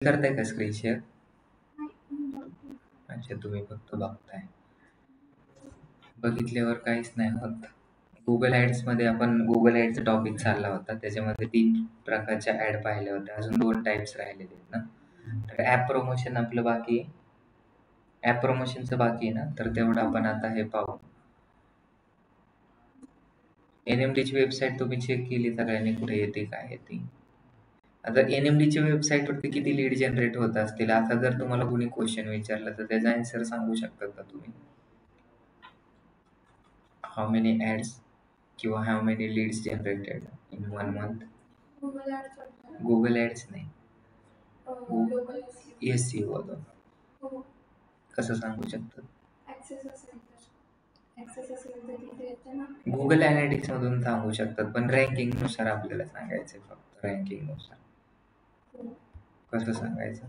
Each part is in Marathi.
करताय का स्क्रीन शेअर? अच्छा, तुम्ही फक्त बघताय. बघितल्यावर काहीच नाही होत. गुगल ऍड्स मध्ये आपण गुगल ऍडचा टॉपिक चालला होता, त्याच्यामध्ये 3 प्रकारच्या ऍड पाहिल्या होत्या. अजून 2 टाइप्स राहिलेले आहेत ना. तर ऍप प्रमोशन आपलं बाकी आहे. ऍप प्रमोशनचं बाकी आहे ना, तर तेवढं आपण आता हे पाहू. NMD ची वेबसाईट तुम्ही चेक केली सगळ्यांनी, कुठे येते काय येते? आता NMD च्या वेबसाईट वरती किती लीड जनरेट होत असतील? आता जर तुम्हाला कोणी क्वेश्चन विचारला तर त्याचा आन्सर सांगू शकता का तुम्ही? हाऊ मेनी ऍड्स किंवा how many leads generated in 1 month? Google ads नाही, SEO वालं. कसं सांगू शकतात? गुगल अॅनालिटिक्स मधून सांगू शकतात, पण रँकिंग नुसार आपल्याला सांगायचं, फक्त रँकिंग नुसार. कसं सांगायचं?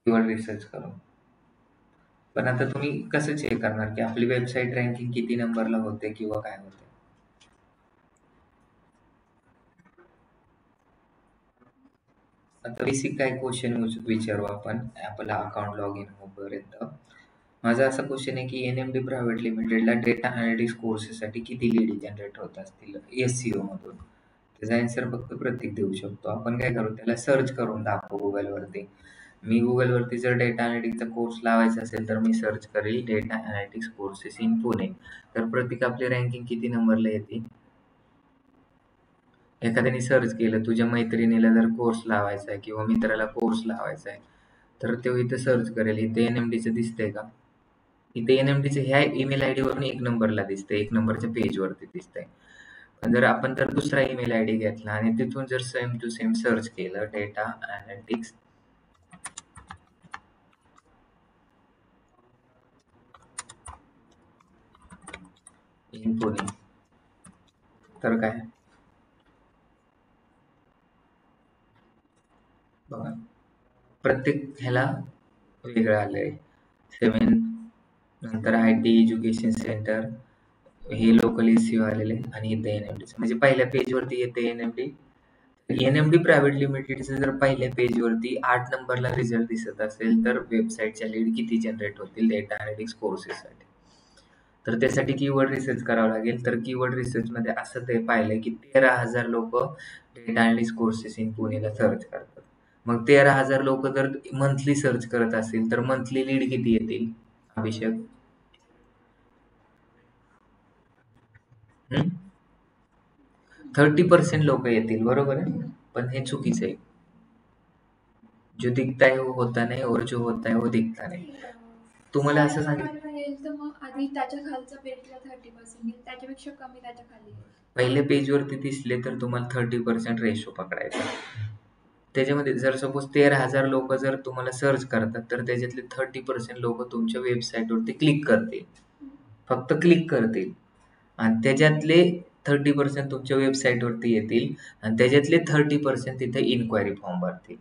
कीवर्ड रिसर्च करून. पण आता तुम्ही कसं चेक करणार की आपली वेबसाईट रँकिंग किती नंबरला होते किंवा काय होते? आता बेसिक काय क्वेश्चन विचारू आपण आपला अकाउंट लॉग इन होईपर्यंत. माझा असा क्वेश्चन आहे की NMD प्रायव्हेट लिमिटेडला डेटा अनालिटिक्स कोर्सेससाठी किती लीड जनरेट होत असतील SEO मधून? त्याचा आन्सर फक्त प्रतीक देऊ शकतो. आपण काय करू, त्याला सर्च करून दाखवू गुगलवरती. मी गुगलवरती जर डेटा अनालिटिक्सचा कोर्स लावायचा असेल तर मी सर्च करेल data analytics courses in Pune. तर प्रतीक आपली रँकिंग किती नंबरला येते? एखाद्याने सर्च केलं, तुझ्या मैत्रिणीला जर कोर्स लावायचा आहे किंवा मित्राला कोर्स लावायचा आहे, तर तो इथे सर्च करेल. इथे NMDचं दिसतंय का? इथे NMDचं ह्या ईमेल आयडी वरून 1 नंबरला दिसतंय, 1 नंबरच्या पेजवरती दिसतंय. पण जर आपण दुसरा ईमेल आयडी घेतला आणि तिथून जर सेम टू सेम सर्च केलं डेटा अनालिटिक्स इन पुणे, तर काय बघा, प्रत्येक ह्याला वेगळं आलंय. 7 नंतर IT एज्युकेशन सेंटर, हे लोकल SEO आलेले आणि इथे NMD. म्हणजे पहिल्या पेजवरती येते NMD. NMD प्रायव्हेट लिमिटेडचं जर पहिल्या पेजवरती 8 नंबरला रिझल्ट दिसत असेल तर वेबसाईटच्या लीड किती जनरेट होतील डेटा अनालिटिक्स कोर्सेससाठी? तर त्यासाठी कीवर्ड रिसर्च करावं लागेल. तर कीवर्ड रिसर्चमध्ये असं ते पाहिलंय की 13,000 लोक डेटा अनालिटिक्स कोर्सेस इन पुणेला सर्च करतात. मग 13,000 लोक जर मंथली सर्च करत असतील तर मंथली लीड किती येतील अभिषेक? 30% लोक येतील, बरोबर आहे. पण हे चुकीचं आहे. जो दिखता है वो होता नहीं और जो होता है वो दिखता नहीं. तुम्हाला असं सांगितलं पहिल्या पेजवरती दिसले तर तुम्हाला 30% रेशो पकडायचा. त्याच्यामध्ये जर सपोज 13,000 लोक जर तुम्हाला सर्च करतात तर त्याच्यातले 30% लोक तुमच्या वेबसाईटवरती क्लिक करतील, फक्त क्लिक करतील. आणि त्याच्यातले 30% तुमच्या वेबसाईटवरती येतील आणि त्याच्यातले 30% तिथे इन्क्वायरी फॉर्म भरतील.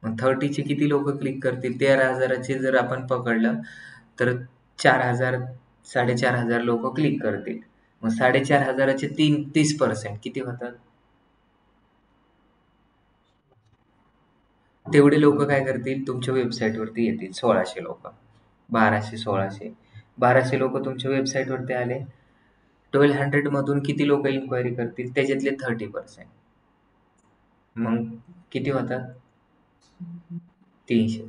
मग 30चे किती लोक क्लिक करतील? 13,000चे जर आपण पकडलं तर 4,000 4,500 लोक क्लिक करतील. मग 4,500चे 30% किती होतात? तेवढे लोक काय करतील? तुमच्या वेबसाईटवरती येतील. 1,600 लोक, 1,200 1,600 1,200 लोक तुमच्या वेबसाईटवरती आले. 1,200 मधून किती लोक इन्क्वायरी करतील? त्याच्यातले 30%. मग किती होतात? 300.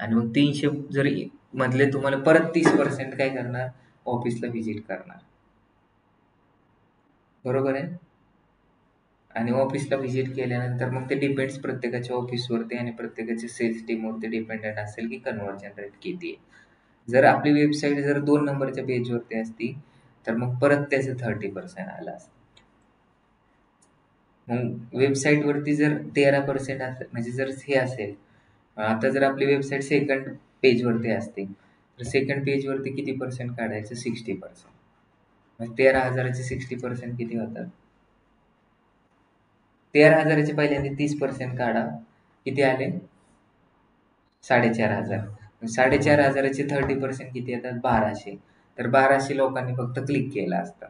आणि मग 300 जर मधले तुम्हाला परत 30% काय करणार? ऑफिसला व्हिजिट करणार, बरोबर आहे. आणि ऑफिसला व्हिजिट केल्यानंतर मग ते डिपेंड्स प्रत्येकाच्या ऑफिसवरती आणि प्रत्येकाच्या सेल्स टीमवरती डिपेंडेंट असेल की कन्व्हर्जन रेट किती आहे. जर आपली वेबसाईट जर 2 नंबरच्या पेजवरती असती तर मग परत त्याचं 30% आलं असतं. मग वेबसाईटवरती जर 13% असेल, म्हणजे जर हे असेल, आता जर आपली वेबसाईट सेकंड पेजवरती असते तर सेकंड पेजवरती किती पर्सेंट काढायचं? 60%. मग 13,000चे 60% किती होतात? 13,000चे पहिल्यांदा 30% काढा, किती आले? 4,500. 4,500चे 30% किती येतात? 1,200. तर 1,200 लोकांनी फक्त क्लिक केलं असतं.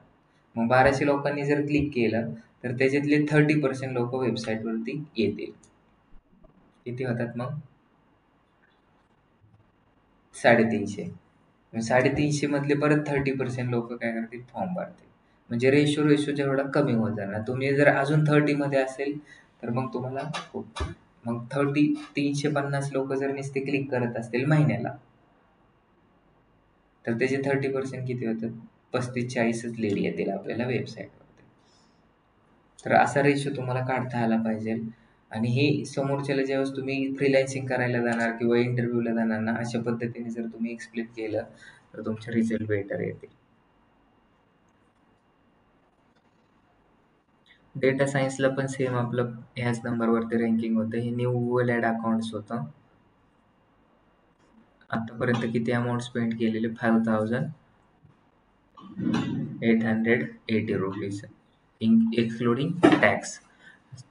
मग 1200 लोकांनी जर क्लिक केलं तर त्याच्यातले 30% लोक वेबसाईटवरती येतील. किती होतात मग? 350. 350 मधले परत 30% लोक काय करतील? फॉर्म भरतील. म्हणजे रेशो जेवढा कमी होत जाणार. तुम्ही जर अजून 30 मध्ये असेल तर मग तुम्हाला मग 350 लोक जर नुसते क्लिक करत असतील महिन्याला तर त्याचे 30% किती होतात? 35-40च लीड येतील आपल्याला वेबसाईटवरती. तर असा रेशो तुम्हाला काढता आला पाहिजे. आणि हे समोरच्याला ज्यावेळेस तुम्ही फ्रीलान्सिंग करायला जाणार किंवा इंटरव्ह्यूला जाणार ना, अशा पद्धतीने जर तुम्ही एक्सप्लेन केलं तर तुमचे रिझल्ट बेटर येतील. डेटा सायन्सला पण सेम आपलं ह्याच नंबरवरती रँकिंग होतं. हे न्यू गुगल ॲड अकाउंट्स होतं. आतापर्यंत किती अमाऊंट स्पेंड केलेले? 5880 रुपीज एक्सक्लुडिंग टॅक्स.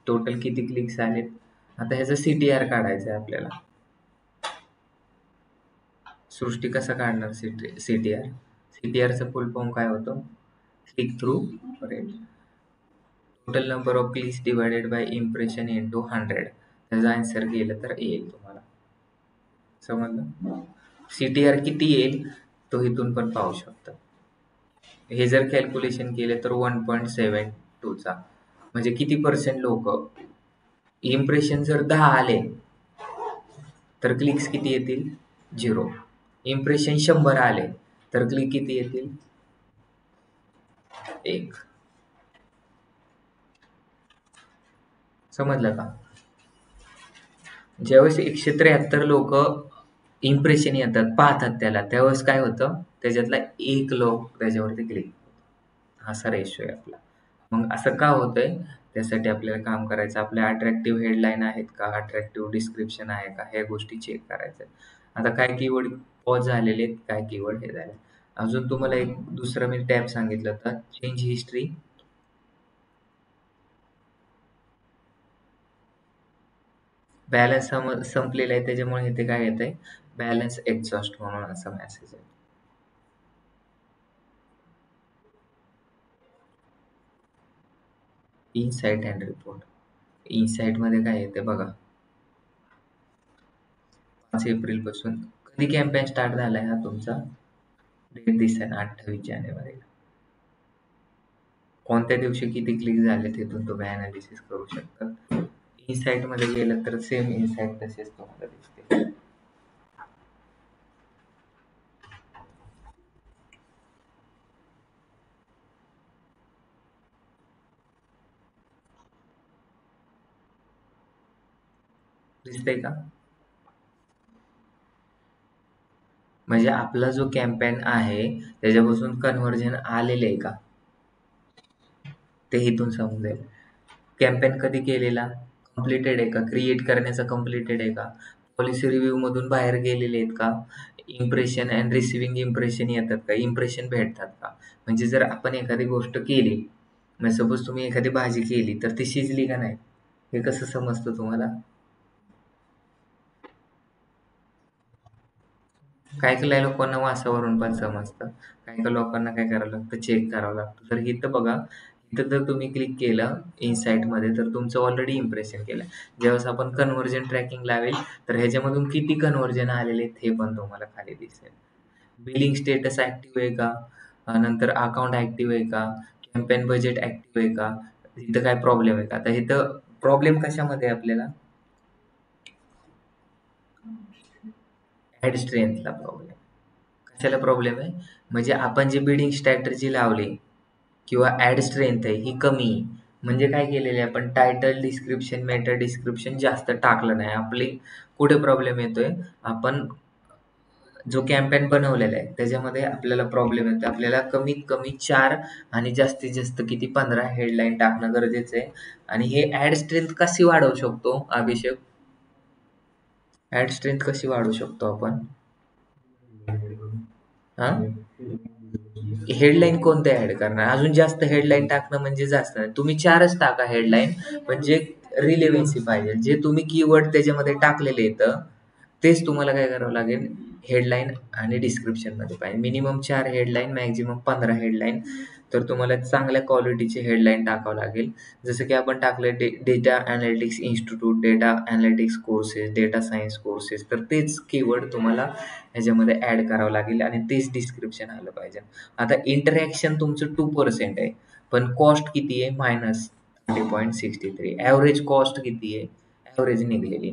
टोटल किती क्लिक्स आलेत? आता ह्याचा CTR काढायचा आहे आपल्याला. सृष्टी कसा काढणार CTR? CTRचा फुल फॉर्म काय होतो? Click through rate. Total number of clicks divided by impression into 100. त्याचा आन्सर केलं तर येईल तुम्हाला. समजलं? CTR किती येईल तो इथून पण पाहू शकता. हे जर कॅल्क्युलेशन केले तर 1.72 चा म्हणजे किती % लोक इम्प्रेशन जर 10 आले तर क्लिक्स किती येतील? 0. इम्प्रेशन 100 आले तर क्लिक किती येतील? 1. समजलं का? ज्यावेळेस 173 लोक इम्प्रेशन येतात, पाहतात त्याला, त्यावेळेस काय होतं? त्याच्यातला 1 लोक त्याच्यावरती क्लिक होतो. असा रेशो आहे आपला. मग असं का होतंय? त्यासाठी आपल्याला काम करायचं. आपल्या अट्रॅक्टिव्ह हेडलाईन आहेत का? अट्रॅक्टिव्ह डिस्क्रिप्शन आहे का? ह्या गोष्टी चेक करायच्या. आता काय कीवर्ड पॉज झालेले आहेत, काय कीवर्ड हे झाले. अजून तुम्हाला एक दुसरं मी टॅब सांगितलं होतं, चेंज हिस्ट्री. बॅलन्स संपलेला आहे त्याच्यामुळे इथे काय येतंय? बॅलन्स एक्झॉस्ट म्हणून असा मेसेज आहे. Insight and report. इनसाइट मध्ये काय येते बघा. 5 एप्रिल पासून कधी कॅम्पेन स्टार्ट झालाय हा तुमचा? डेट दिसेल 28 जानेवारी. कोणत्या दिवशी किती क्लिक झाले तिथून तुम्ही अनालिसिस करू शकता. इनसाइट मध्ये गेलं तर सेम इनसाइट तसेच तुम्हाला दिसते. दिसतंय का? म्हणजे आपला जो कॅम्पेन आहे त्याच्यापासून कन्व्हर्जन आलेले आहे का ते इथून समजेल. कॅम्पेन कधी केलेला? कम्प्लिटेड आहे का? क्रिएट करण्याचा कम्प्लिटेड आहे का? पॉलिसी रिव्ह्यू मधून बाहेर गेलेले आहेत का? इम्प्रेशन अँड रिसिव्हिंग इम्प्रेशन येतात का? इम्प्रेशन भेटतात का? म्हणजे जर आपण एखादी गोष्ट केली, म्हणजे सपोज तुम्ही एखादी भाजी केली तर ती शिजली का नाही हे कसं समजतं तुम्हाला? काही काही लोकांना वासावरून पण समजतं. काही काही लोकांना काय करावं लागतं? चेक करावं लागतं. तर इथं बघा, इथं जर तुम्ही क्लिक केलं इनसाइटमध्ये तर तुमचं ऑलरेडी इम्प्रेशन केलं. ज्यावेळेस आपण कन्व्हर्जन ट्रॅकिंग लावेल तर ह्याच्यामधून किती कन्व्हर्जन आलेले आहेत हे पण तुम्हाला खाली दिसेल. बिलिंग स्टेटस ऍक्टिव्ह आहे का? नंतर अकाउंट ऍक्टिव्ह आहे का? कॅम्पेन बजेट ऍक्टिव्ह आहे का? इथं काय प्रॉब्लेम आहे का? आता इथं प्रॉब्लेम कशामध्ये आहे आपल्याला? ऍड स्ट्रेंथला प्रॉब्लेम. कशाला प्रॉब्लेम आहे? म्हणजे आपण जी बिडिंग स्ट्रॅटर्जी लावली किंवा ऍड स्ट्रेंथ आहे ही कमी आहे. म्हणजे काय केलेलं आहे आपण? टायटल डिस्क्रिप्शन, मेटा डिस्क्रिप्शन जास्त टाकलं नाही. आपली कुठे प्रॉब्लेम येतोय? आपण जो कॅम्पेन बनवलेला आहे त्याच्यामध्ये आपल्याला प्रॉब्लेम येतो. आपल्याला कमीत कमी 4 आणि जास्तीत जास्त किती 15 हेडलाईन टाकणं गरजेचं आहे. आणि हे ऍड स्ट्रेंथ कशी वाढवू शकतो अभिषेक? ऍड स्ट्रेंथ कशी वाढवू शकतो आपण? हा, हेडलाईन कोणत्या ऍड करणार? अजून जास्त हेडलाईन टाकणं म्हणजे जास्त नाही. तुम्ही 4च टाका हेडलाईन, पण जे रिलेव्हन्सी पाहिजे, जे तुम्ही कीवर्ड त्याच्यामध्ये टाकलेले येतं तेच तुम्हाला काय करावं लागेल? हेडलाईन आणि डिस्क्रिप्शन मध्ये पाहिजे. मिनिमम 4 हेडलाईन, मॅक्झिमम 15 हेडलाईन तर तुम्हाला चांगल्या क्वालिटीची हेडलाईन टाकावं लागेल. जसं की आपण टाकलं data analytics institute, data analytics courses, data science courses, तर तेच कीवर्ड तुम्हाला ह्याच्यामध्ये ॲड करावं लागेल आणि तेच डिस्क्रिप्शन आलं पाहिजे. आता इंटरॅक्शन तुमचं 2% आहे, पण कॉस्ट किती आहे? -30.63. ॲव्हरेज कॉस्ट किती आहे? ॲव्हरेज निघलेली.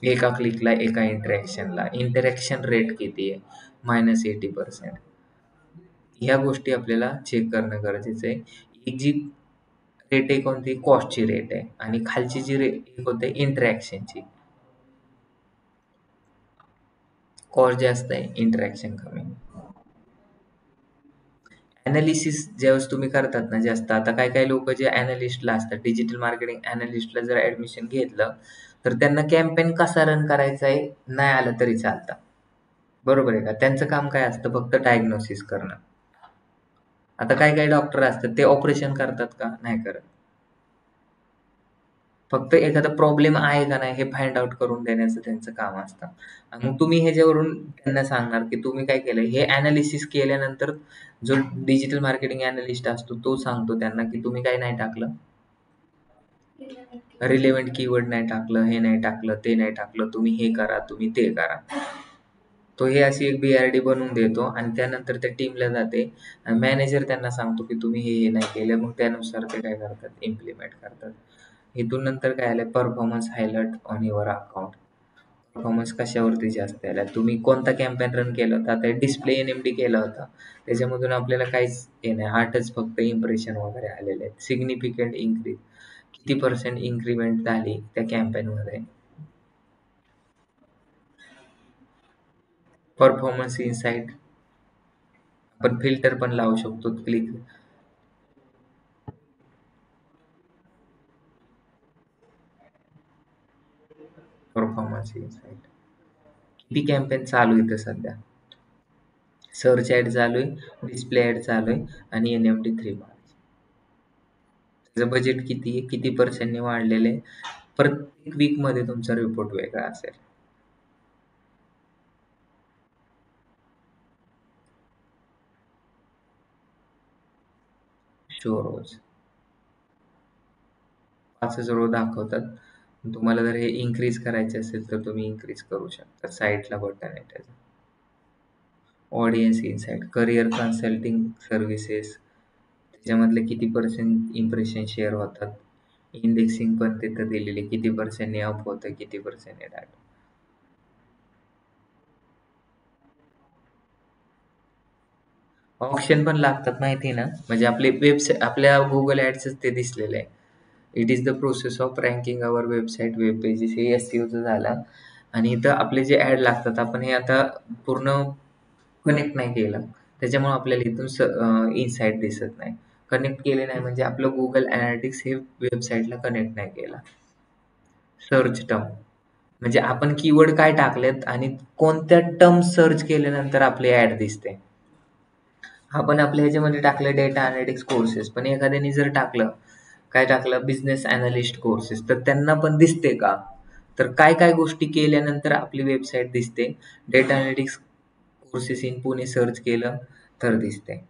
एका क्लिकला, एका इंटरॅक्शनला. इंटरॅक्शन रेट किती आहे? -80%. ह्या गोष्टी आपल्याला चेक करणं गरजेचं आहे. ही जी रेट आहे कोणती? कॉस्टची रेट आहे आणि खालची जी एक होते इंटरॅक्शनची. कॉस्ट जास्त आहे, इंटरॅक्शन कमी. ॲनालिसिस ज्यावेळेस तुम्ही करतात ना जास्त, आता काही लोक जे ॲनालिस्टला असतात, डिजिटल मार्केटिंग ॲनालिस्टला जर ॲडमिशन घेतलं, तर त्यांना कॅम्पेन कसा रन करायचा आहे नाही आलं तरी चालतं. बरोबर आहे का? त्यांचं काम काय असतं? फक्त डायग्नोसिस करणं. आता काही डॉक्टर असतात ते ऑपरेशन करतात का? नाही करत. फक्त एखादा प्रॉब्लेम आहे का नाही हे फाइंड आउट करून देण्याचं त्यांचं काम असतं. आणि मग तुम्ही ह्याच्यावरून त्यांना सांगणार की तुम्ही काय केलं. हे ॲनालिसिस केल्यानंतर जो डिजिटल मार्केटिंग ॲनालिस्ट असतो तो सांगतो त्यांना की तुम्ही काय नाही टाकलं, रिलेव्हंट कीवर्ड नाही टाकलं, हे नाही टाकलं, ते नाही टाकलं, तुम्ही हे करा, तुम्ही ते करा. तो हे अशी एक BRD बनवून देतो आणि त्यानंतर त्या टीमला जाते आणि मॅनेजर त्यांना सांगतो की तुम्ही हे नाही केलं. मग त्यानुसार ते काय करतात? इम्प्लिमेंट करतात. इथून नंतर काय आलं? Performance highlight on your account. Performance कशावरती जास्त आला? तुम्ही कोणता कॅम्पेन रन केला होता? आता डिस्प्ले NMD केला होता. त्याच्यामधून आपल्याला काहीच हे नाही, 8च फक्त इम्प्रेशन वगैरे आलेले आहेत. Significant increase. किती पर्सेंट इन्क्रिमेंट झाली त्या कॅम्पेनमध्ये? Performance insight. आपण फिल्टर पण लावू शकतो. Click performance insight. किती कॅम्पेन चालू आहे सध्या? सर्च ॲड चालू आहे, डिस्प्ले ॲड चालू आहे आणि NMD 3 मार्च. त्याचं बजेट किती आहे? किती पर्सेंटने वाढलेलं आहे? प्रत्येक वीकमध्ये तुमचा रिपोर्ट वेगळा असेल. शो रोज 5च रो दाखवतात. तुम्हाला जर हे इन्क्रीज करायचे असेल तर तुम्ही इन्क्रीज करू शकता. साईडला बटन आहे त्याचं. Audience insight, career consulting services, त्याच्यामधले किती पर्सेंट इम्प्रेशन शेअर होतात. इंडेक्सिंग पण तिथं दिलेली, किती पर्सेंटने अप होतं, किती पर्सेंटने डाऊन. ऑप्शन पण लागतात माहिती ना, म्हणजे आपले वेबसाईट आपल्या गुगल ॲड्सच ते दिसलेलं आहे. It is the process of ranking our website web pages. हे SEOचं झालं आणि इथं आपले जे ॲड लागतात आपण हे आता पूर्ण कनेक्ट नाही केलं, त्याच्यामुळे आपल्याला इथून इनसाईट दिसत नाही. कनेक्ट केले नाही म्हणजे आपलं गुगल ॲनालिटिक्स हे वेबसाईटला कनेक्ट नाही केलं. सर्च टर्म म्हणजे आपण कीवर्ड काय टाकलेत आणि कोणत्या टर्म सर्च केल्यानंतर आपली ॲड दिसते. आपण आपल्या ह्याच्यामध्ये टाकलं डेटा अनालिटिक्स कोर्सेस, पण एखाद्याने जर टाकलं, काय टाकलं? बिझनेस अनालिस्ट कोर्सेस, तर त्यांना पण दिसते का? तर काय काय गोष्टी केल्यानंतर आपली वेबसाईट दिसते? Data analytics courses in Pune search केलं तर दिसते.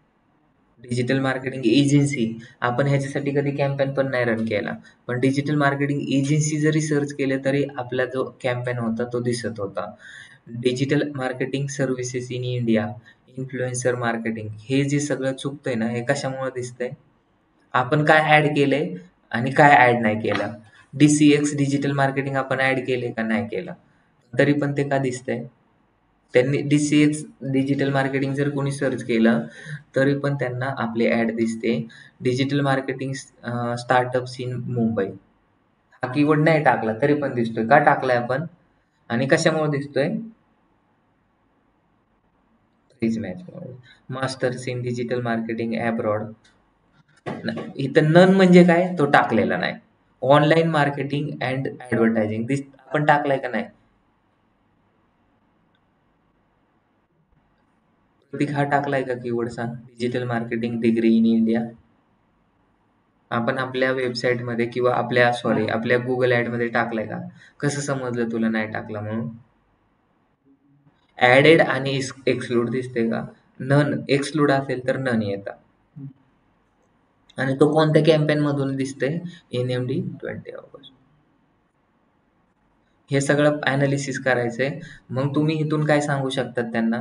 डिजिटल मार्केटिंग एजन्सी, आपण ह्याच्यासाठी कधी कॅम्पेन पण नाही रन केला, पण डिजिटल मार्केटिंग एजन्सी जरी सर्च केले तरी आपला जो कॅम्पेन होता तो दिसत होता. Digital marketing services in India, influencer marketing, हे जे सगळं चुकतंय ना, हे कशामुळे दिसतंय? आपण काय ॲड केलंय आणि काय ॲड नाही केलं. DCX डिजिटल मार्केटिंग आपण ॲड केले का नाही केलं, तरी पण ते का दिसतंय? त्यांनी DCX डिजिटल मार्केटिंग जर कोणी सर्च केलं तरी पण त्यांना आपली ॲड दिसते. Digital marketing startups in Mumbai, हा कीवर्ड नाही टाकला तरी पण दिसतोय. का टाकलाय आपण आणि कशामुळे दिसतोय? फ्रीज मॅचमुळे. Masters in digital marketing abroad, इथं नन म्हणजे काय? तो टाकलेला नाही. ऑनलाईन मार्केटिंग अँड ॲडव्हर्टायझिंग आपण टाकलाय का नाही? प्रतीक हा टाकलाय का कीवर्ड सांग? Digital marketing degree in India. आपण आपल्या वेबसाईटमध्ये किंवा आपल्या गुगल ॲडमध्ये टाकलाय का? कसं समजलं तुला नाही टाकला म्हणून? ॲडेड आणि एक्सक्लूड दिसते का? नन एक्सक्लूड असेल तर नन येतं. आणि तो कोणत्या कॅम्पेन मधून दिसतोय? NMD 20 August. हे सगळं अनालिसिस करायचंय. मग तुम्ही इथून काय सांगू शकतात त्यांना?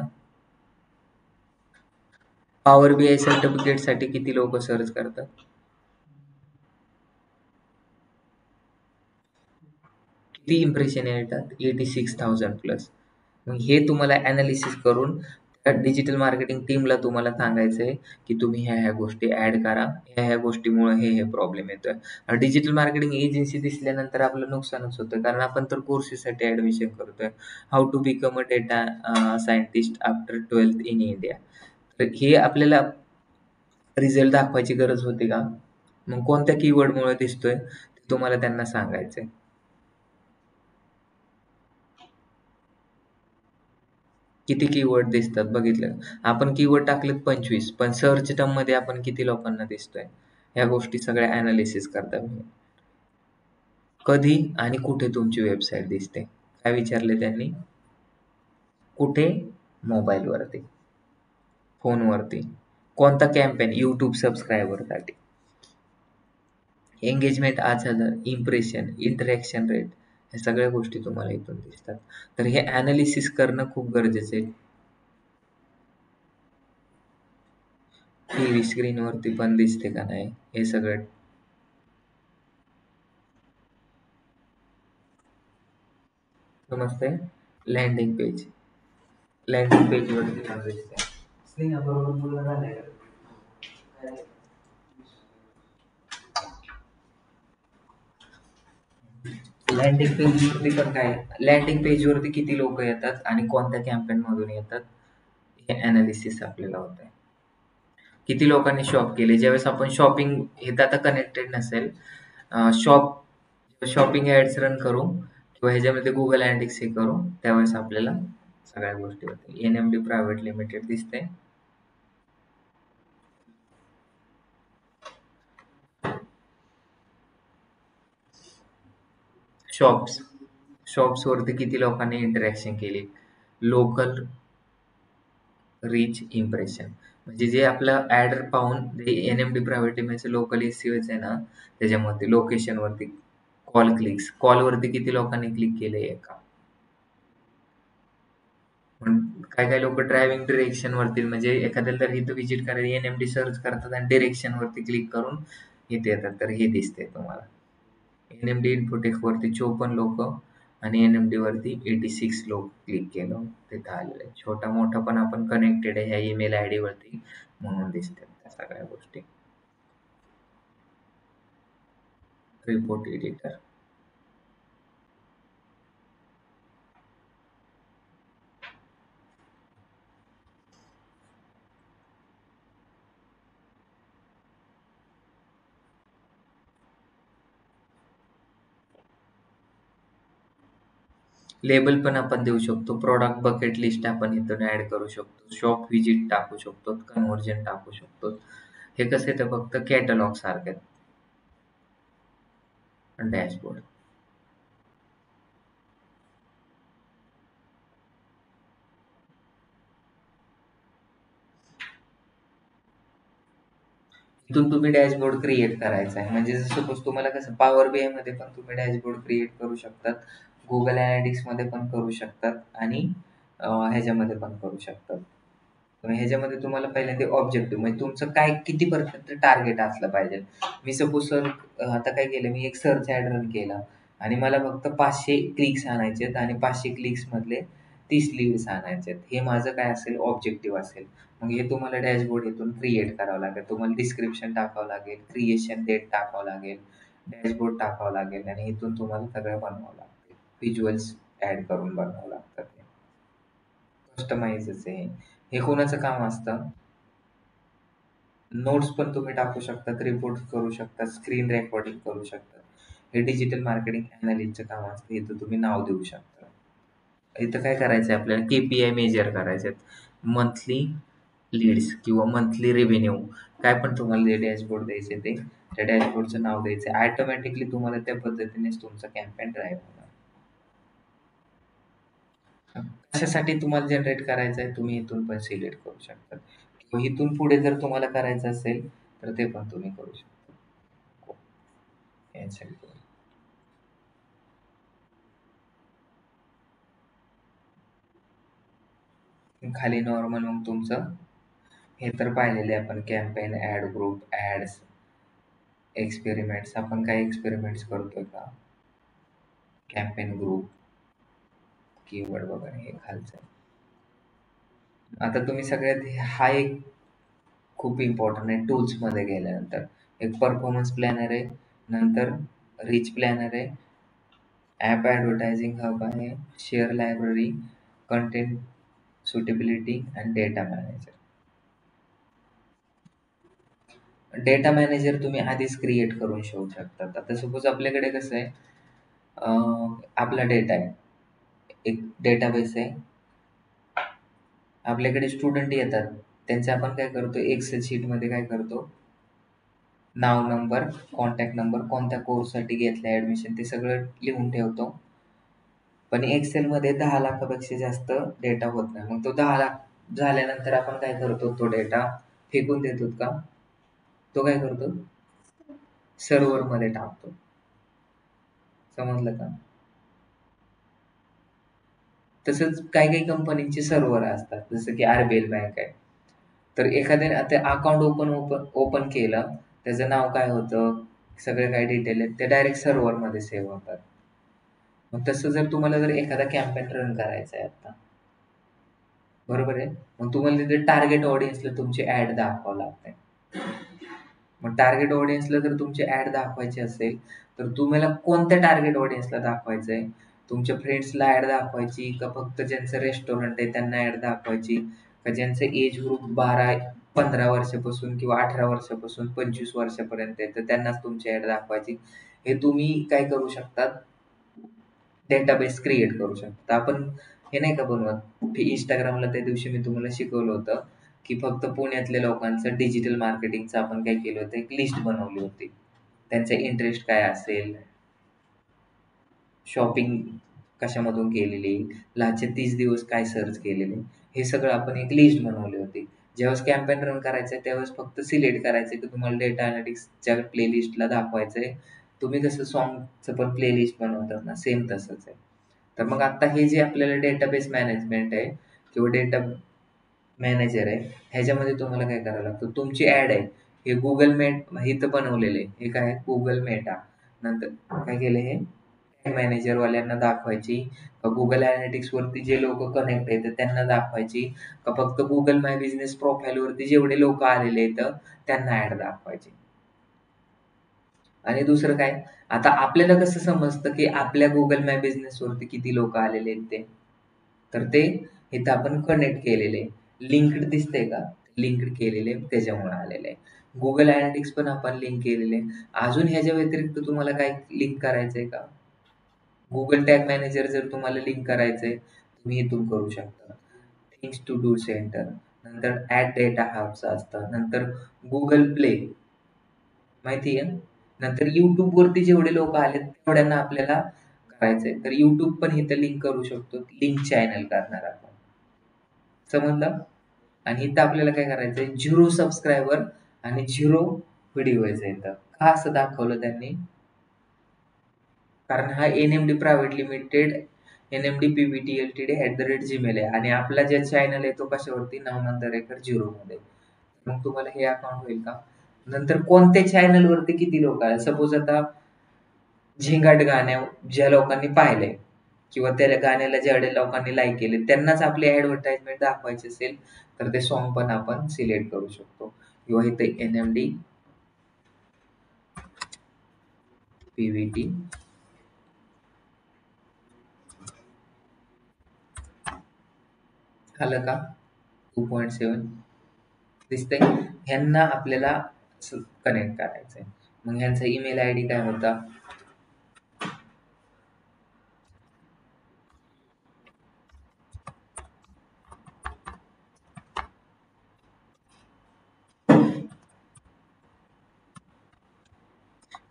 पॉवर BI सर्टिफिकेटसाठी किती लोक सर्च करतात? किती इम्प्रेशन येतात? 86,000 प्लस. मग हे तुम्हाला अनालिसिस करून त्या डिजिटल मार्केटिंग टीमला तुम्हाला सांगायचंय की तुम्ही ह्या गोष्टी ऍड करा. ह्या गोष्टीमुळे हे प्रॉब्लेम येतोय. डिजिटल मार्केटिंग एजन्सी दिसल्यानंतर आपलं नुकसानच होतं, कारण आपण तर कोर्सेससाठी ऍडमिशन करतोय. How to become a data scientist after 12th in India. तर हे आपल्याला रिझल्ट दाखवायची गरज होती का? मग कोणत्या कीवर्डमुळे दिसतोय ते तुम्हाला त्यांना सांगायचंय. किती कीवर्ड दिसतात बघितलं. आपण कीवर्ड टाकलेत 25, पण सर्च टर्म मध्ये आपण किती लोकांना दिसतोय? ह्या गोष्टी सगळ्या अनालिसिस करता मी. कधी आणि कुठे तुमची वेबसाईट दिसते? काय विचारले त्यांनी? कुठे? मोबाईलवरती, फोनवरती. कोणता कॅम्पेन? यूट्यूब सबस्क्रायबरसाठी. एंगेजमेंट 8,000, इम्प्रेशन, इंटरॅक्शन रेट, ह्या सगळ्या गोष्टी तुम्हाला इथून दिसतात. तर हे अनालिसिस करणं खूप गरजेचं आहे. टीव्ही स्क्रीनवरती पण दिसते का नाही हे सगळं. समजतंय? Landing page. लँडिंग पेजवरती पण दिसते. स्नेहाबरोबर बोलणं झालंय का? लँडिंग पेजवरती पण काय? लँडिंग पेजवरती किती लोक येतात आणि कोणत्या कॅम्पेन मधून येतात हे अनालिसिस आपल्याला होत आहे. किती लोकांनी शॉप केले? ज्यावेळेस आपण शॉपिंग हे तर आता कनेक्टेड नसेल, शॉपिंग ऍड्स रन करू किंवा ह्याच्यामध्ये गुगल अनालिटिक्स हे करू, त्यावेळेस आपल्याला सगळ्या गोष्टी होतील. NMD प्रायव्हेट लिमिटेड दिसते. शॉप्स. शॉप्स वरती किती लोकांनी इंटरॅक्शन केली? लोकल रीच इम्प्रेशन, म्हणजे जे आपलं ऍड पाहून NMD प्रायव्हेट लिमिटेड लोकल SEOच आहे ना, त्याच्यामध्ये लोकेशन वरती कॉल वरती किती लोकांनी क्लिक केले का? पण काय काय लोक ड्रायव्हिंग डिरेक्शन वरती, म्हणजे एखाद्याला तर इथं व्हिजिट करायला NMD सर्च करतात आणि डिरेक्शन वरती क्लिक करून इथे येतात. तर हे दिसते तुम्हाला. NMD इन्फोटेक वरती 54 लोक आणि NMD वरती 86 लोक क्लिक केलं, तिथं आलेलं आहे. छोटा मोठा पण आपण कनेक्टेड आहे ह्या ईमेल आयडी वरती, म्हणून दिसतात त्या सगळ्या गोष्टी. Report editor. लेबल पण आपण देऊ शकतो. प्रॉडक्ट बकेट लिस्ट आपण इथून ऍड करू शकतो. शॉप व्हिजिट टाकू शकतो. कन्व्हर्जन टाकू शकतो. हे कसे तर फक्त कॅटलॉग सारखे डॅशबोर्ड. इथून तुम्ही डॅशबोर्ड क्रिएट करायचा आहे. म्हणजे सपोज तुम्हाला कसं पॉवर BI मध्ये पण तुम्ही डॅशबोर्ड क्रिएट करू शकतात. गुगल अनालिटिक्स मध्ये पण करू शकतात आणि ह्याच्यामध्ये पण करू शकतात. तर ह्याच्यामध्ये तुम्हाला पहिल्यांदा ऑब्जेक्टिव्ह, म्हणजे तुमचं काय कितीपर्यंत टार्गेट असलं पाहिजे. मी सपोज सर आता काय केलं, मी एक सर्च ऍड रन केला आणि मला फक्त 500 क्लिक्स आणायचे आहेत आणि 500 क्लिक्स मधले 30 लीड्स आणायचे आहेत. हे माझं काय असेल? ऑब्जेक्टिव्ह असेल. मग हे तुम्हाला डॅशबोर्ड इथून क्रिएट करावं लागेल. तुम्हाला डिस्क्रिप्शन टाकावं लागेल, क्रिएशन डेट टाकावं लागेल, डॅशबोर्ड टाकावं लागेल आणि इथून तुम्हाला सगळं बनवावं लागेल. व्हिज्युअल्स ऍड करून बनवावं लागतात. कस्टमाइजच आहे. हे कोणाचं काम असतं? नोट्स पण तुम्ही टाकू शकतात, रिपोर्ट करू शकता, स्क्रीन रेकॉर्डिंग करू शकता. हे डिजिटल मार्केटिंग अनालिस्टचं काम असतं. इथं तुम्ही नाव देऊ शकता. इथं काय करायचंय आपल्याला? KPI मेजर करायचे. मंथली लीड्स किंवा मंथली रेव्हेन्यू, काय पण तुम्हाला जे डॅशबोर्ड द्यायचे ते त्या डॅशबोर्डचं नाव द्यायचं. ऑटोमॅटिकली तुम्हाला त्या पद्धतीनेच तुमचा कॅम्पेन ड्राईव्ह होणार. कशासाठी तुम्हाला जनरेट करायचं आहे तुम्ही इथून पण सिलेक्ट करू शकता. किंवा इथून पुढे जर तुम्हाला करायचं असेल तर ते पण तुम्ही करू शकता यासाठी. खाली नॉर्मल मग तुमचं हे तर पाहिलेले आपण campaign, ad group, ads, experiments. आपण काय एक्सपेरिमेंट्स करतोय का? कॅम्पेन ग्रुप, कीवर्ड वगैरे हे खालचं. आता तुम्ही सगळ्यात हा एक खूप इम्पॉर्टंट आहे टूल्समध्ये गेल्यानंतर. एक परफॉर्मन्स प्लॅनर आहे, नंतर रिच प्लॅनर आहे, ॲप ॲडव्हर्टायझिंग हब आहे, शेअर लायब्ररी, कंटेंट सुटेबिलिटी आणि डेटा मॅनेजर. डेटा मॅनेजर तुम्ही आधीच क्रिएट करून ठेवू शकतात. आता सपोज आपल्याकडे कसं आहे, आपला डेटा आहे, एक डेटाबेस आहे, आपल्याकडे स्टुडंट येतात, त्यांचे आपण काय करतो, एक्सेल शीटमध्ये काय करतो, नाव, नंबर, कॉन्टॅक्ट नंबर, कोणत्या कोर्ससाठी घेतलं ॲडमिशन ते सगळं लिहून ठेवतो. पण एक्सेलमध्ये 10 लाखापेक्षा जास्त डेटा होत नाही. मग तो 10 लाख झाल्यानंतर आपण काय करतो, तो डेटा फेकून देतो का? तो काय करतो, सर्व्हरमध्ये टाकतो. समजलं का? तसंच काही काही कंपनीचे सर्व्हर असतात, जसं की आरबीएल बँक आहे. तर एखाद्याने आता अकाउंट ओपन केलं, त्याचं नाव काय होतं, सगळे काय डिटेल आहेत, ते डायरेक्ट सर्व्हरमध्ये सेव्ह होतात. मग तसं जर तुम्हाला जर एखादा कॅम्पेन रन करायचा आहे आता, बरोबर आहे, मग तुम्हाला तिथे टार्गेट ऑडियन्सला तुमची ऍड दाखवावं लागते. मग टार्गेट ऑडियन्सला जर तुमची ऍड दाखवायची असेल, तर तुम्हाला कोणत्या टार्गेट ऑडियन्सला दाखवायचं आहे? तुमच्या फ्रेंड्सला ऍड दाखवायची का फक्त ज्यांचं रेस्टॉरंट आहे त्यांना ऍड दाखवायची, का ज्यांचं एज ग्रुप 15 वर्षापासून किंवा 18 वर्षापासून 25 वर्षापर्यंत आहे तर त्यांनाच तुमची ऍड दाखवायची? हे तुम्ही काय करू शकतात, डेटाबेस क्रिएट करू शकता. आपण हे नाही का बनवत, इंस्टाग्रामला त्या दिवशी मी तुम्हाला शिकवलं होतं की फक्त पुण्यातल्या लोकांचं डिजिटल मार्केटिंगचं आपण काय केलं होतं, एक लिस्ट बनवली होती. त्यांचा इंटरेस्ट काय असेल, शॉपिंग कशामधून केलेली, लास्टचे 30 दिवस काय सर्च केलेले, हे सगळं आपण एक लिस्ट बनवली होती. ज्यावेळेस कॅम्पेन रन करायचं आहे त्यावेळेस फक्त सिलेक्ट करायचं की तुम्हाला डेटा अनालिटिक्सच्या प्लेलिस्टला दाखवायचं आहे. तुम्ही कसं सॉन्गचं पण प्लेलिस्ट बनवतात ना, सेम तसंच आहे. तर मग आता हे जे आपल्याला डेटाबेस मॅनेजमेंट आहे किंवा डेटा मॅनेजर आहे, ह्याच्यामध्ये तुम्हाला काय करावं लागतं, तुमची ॲड आहे, हे गुगल मेट इथं बनवलेलं आहे. हे काय आहे, गुगल मेटा. नंतर काय केलं, हे मॅनेजरवाल्यांना दाखवायची का गुगल अनालिटिक्स वरती जे लोक कनेक्ट आहेत त्यांना दाखवायची, का फक्त गुगल माय बिझनेस प्रोफाईल वरती जेवढे लोक आलेले आहेत त्यांना ऍड दाखवायची. आणि दुसरं काय, आता आपल्याला कसं समजतं की आपल्या गुगल माय बिझनेस वरती किती लोक आलेले आहेत ते, तर ते इथं आपण कनेक्ट केलेले, लिंक्ड दिसतंय का, लिंक्ड केलेले त्याच्यामुळे आलेले आहे. गुगल अनालिटिक्स पण आपण लिंक केलेले. अजून ह्याच्या व्यतिरिक्त तुम्हाला काय लिंक करायचंय का, गुगल टॅग मॅनेजर जर तुम्हाला लिंक करायचंय तुम्ही इथून करू शकता. थिंग्स टू डू सेंटर, नंतर ऍड डेटा हबचं असतं, नंतर गुगल प्ले माहिती आहे, नंतर युट्यूब वरती जेवढे लोक आलेत तेवढ्यांना आपल्याला करायचंय, तर युट्यूब पण इथं लिंक करू शकतो, लिंक चॅनल करणार आपण. समजलं? आणि इथं आपल्याला काय करायचंय, 0 सबस्क्रायबर आणि 0 व्हिडिओ यायचं इथं. का असं दाखवलं त्यांनी, कारण हा NMD private limited, NMD PVT LTD @gmail आहे आणि आपला जे चॅनल आहे तो कशावरती, नामवंत रेकर 0 मध्ये. मग तुम्हाला हे अकाउंट होईल का? नंतर कोणत्या चॅनल वरती किती लोक आहेत, सपोज आता झिंगाट गाण्या ज्या लोकांनी पाहिलंय किंवा त्या गाण्याला जेवढ्या लोकांनी लाईक केले त्यांनाच आपली ऍडव्हर्टाइजमेंट दाखवायची असेल तर ते सॉन्ग पण आपण सिलेक्ट करू शकतो. किंवा इथे एनएमडी पीव्हीटी आलं का, 2.7 दिसतंय. ह्यांना आपल्याला कनेक्ट करायचंय. मग ह्यांचा ईमेल आयडी काय होता,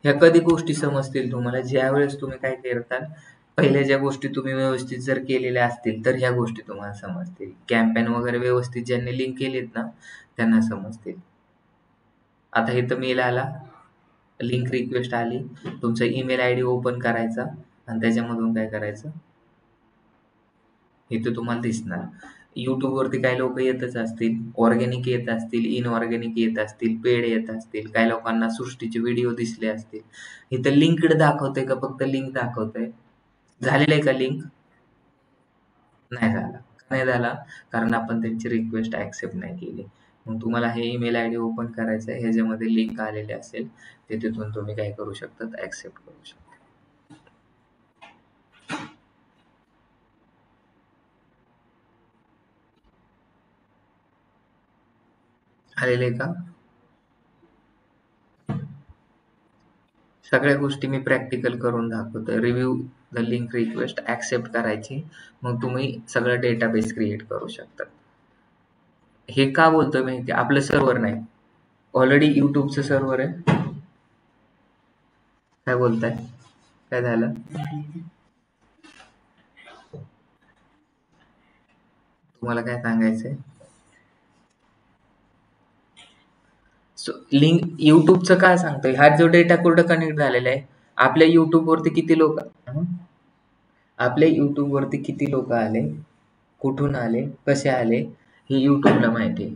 ह्या कधी गोष्टी समजतील तुम्हाला, ज्यावेळेस तुम्ही काय करताल, पहिल्या ज्या गोष्टी तुम्ही व्यवस्थित जर केलेल्या असतील तर ह्या गोष्टी तुम्हाला समजतील. कॅम्पेन वगैरे व्यवस्थित ज्यांनी लिंक केलीत ना त्यांना समजतील. आता इथं मेल आला, लिंक रिक्वेस्ट आली, तुमचा ईमेल आय डी ओपन करायचा आणि त्याच्यामधून काय करायचं, इथे तुम्हाला दिसणार. YouTubeवरती काही लोक येतच असतील, ऑर्गॅनिक येत असतील, इनऑर्गॅनिक येत असतील, पेड येत असतील, काही लोकांना सृष्टीचे व्हिडिओ दिसले असतील. इथं लिंक्ड दाखवतंय का फक्त लिंक दाखवतंय? झालेलं आहे का लिंक? नाही झाला. का नाही झाला? कारण आपण त्यांची रिक्वेस्ट ॲक्सेप्ट नाही केली. मग तुम्हाला हे ईमेल आय डी ओपन करायचं आहे, ह्याच्यामध्ये लिंक आलेली असेल, ते तिथून तुम्ही काय करू शकता, ॲक्सेप्ट करू शकता. आलेलं आहे का? सगळ्या गोष्टी मी प्रॅक्टिकल करून दाखवतोय. Review the link request, accept करायची, मग तुम्ही सगळं डेटाबेस क्रिएट करू शकता. हे का बोलतोय माहिती आहे? आपलं सर्व्हर नाही, ऑलरेडी YouTubeचं सर्व्हर आहे. काय बोलताय? काय झालं? तुम्हाला काय सांगायचंय? लिंक YouTubeचं काय सांगतोय? हा जो डेटा कुठं कनेक्ट झालेला आहे? आपल्या YouTubeवरती किती लोक आपल्या YouTubeवरती किती लोक आले, कुठून आले, कसे आले, हे YouTubeला माहिती आहे.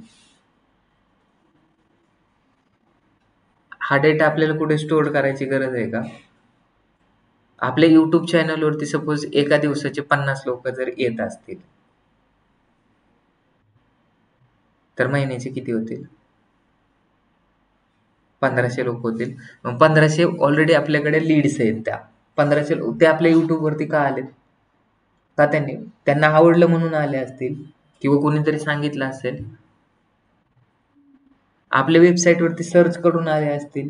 हा डेटा आपल्याला कुठे स्टोअर करायची गरज आहे का? आपल्या YouTube चॅनलवरती सपोज एका दिवसाचे 50 लोक जर येत असतील, तर महिन्याचे किती होतील? 1500 लोक होतील. मग 1500 ऑलरेडी आपल्याकडे लीड्स आहेत. त्या 1500 ते आपल्या YouTubeवरती का आलेत? का त्यांना आवडलं म्हणून आले असतील, किंवा कोणीतरी सांगितलं असेल. आपल्या वेबसाईटवरती सर्च करून आले असतील,